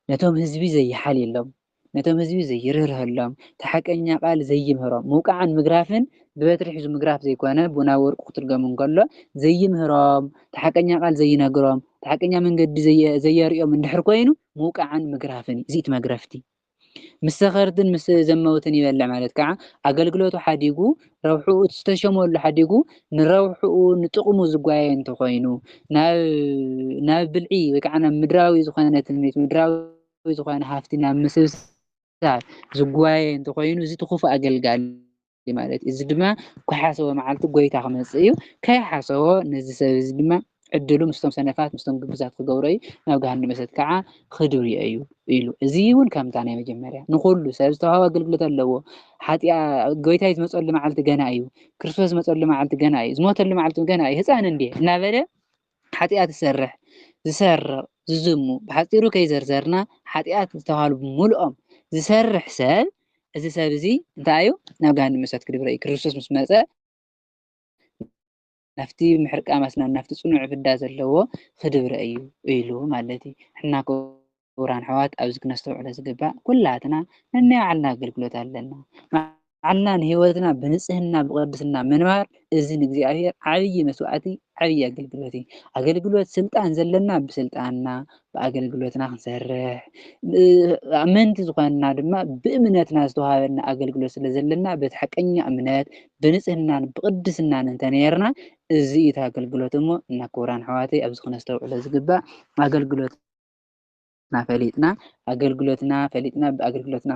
ነቶም ህዝቢ ዘይሓልየሎም፣ ነቶም ህዝቢ ዘይርህርህሎም፣ እቲ ሓቀኛ ቃል ዘይምህሮም ምውቃዕን ምግራፍን ብበትሪ ሒዙ ምግራፍ ዘይኮነ ናብ ወርቁ ክትርገሙ እንከሎ ዘይምህሮም፣ እቲ ሓቀኛ ቃል ዘይነግሮም፣ እቲ ሓቀኛ መንገዲ ዘየርእዮም እንድሕር ኮይኑ ምውቃዕን ምግራፍን እዚ እቲ መግረፍቲ። ምስ ሰኸርትን ምስ ዘመውትን ይበልዕ ማለት ከዓ ኣገልግሎቱ ሓዲጉ ረብሕኡ ዝተሸመሉ ሓዲጉ ንረብሕኡ ንጥቕሙ ዝጓየ እንተኮይኑ ናብ ብልዒ ወይ ከዓ ናብ ምድራዊ ዝኾነ ትምኒት ምድራዊ ዝኾነ ሃፍቲ ናብ ምስብሳብ ዝጓየ እንተኮይኑ እዚ እቲ ክፉእ ኣገልጋሊ ማለት እዩ። እዚ ድማ ከይሓሰቦ መዓልቲ ጎይታ ክመፅእ እዩ። ከይሓሰቦ ነዚ ሰብ እዚ ድማ ዕድሉ ምስቶም ሰነፋት ምስቶም ግብዛት ክገብሮ እዩ፣ ናብ ገሃነመ እሳት ከዓ ክድርዮ እዩ ኢሉ። እዚ እውን ከምታ ናይ መጀመርያ ንኩሉ ሰብ ዝተዋህበ ኣገልግሎት ኣለዎ። ጎይታ ዝመፀሉ መዓልቲ ገና እዩ፣ ክርስቶስ ዝመፀሉ መዓልቲ ገና እዩ፣ ዝሞተሉ መዓልቲ ገና እዩ። ህፃን እንዴ እናበለ ሓጢኣት ዝሰርሕ ዝሰርቕ ዝዝሙ ብሓፂሩ ከይዘርዘርና ሓጢኣት ዝተባሃሉ ብምልኦም ዝሰርሕ ሰብ እዚ ሰብ እዚ እንታይ እዩ ናብ ገሃነመ እሳት ክድብረ እዩ ክርስቶስ ምስ መፀ ናፍቲ ምሕርቃማስና ናፍቲ ፅኑዕ ፍዳ ዘለዎ ክድብረ እዩ ኢሉ ማለት እዩ ሕና ክቡራን ኣሕዋት ኣብዚ ክነስተውዕሎ ዝግባእ ኩላትና ነናይ ባዕልና ኣገልግሎት ኣለና ባዕልና ንሂወትና ብንፅህና ብቅድስና ምንባር እዚ ንእግዚኣብሔር ዓብይ መስዋእቲ ዓብይ ኣገልግሎት እዩ ኣገልግሎት ስልጣን ዘለና ብስልጣንና ብኣገልግሎትና ክንሰርሕ ኣመንቲ ዝኾንና ድማ ብእምነትና ዝተዋሃበና ኣገልግሎት ስለ ዘለና በቲ ሓቀኛ እምነት ብንፅህናን ብቅድስናን እንተነርና እዚ እቲ ኣገልግሎት እሞ እና ክቡራን ኣሕዋተይ ኣብዚ ክነስተውዕሎ ዝግባእ ኣገልግሎትና ፈሊጥና ብኣገልግሎትና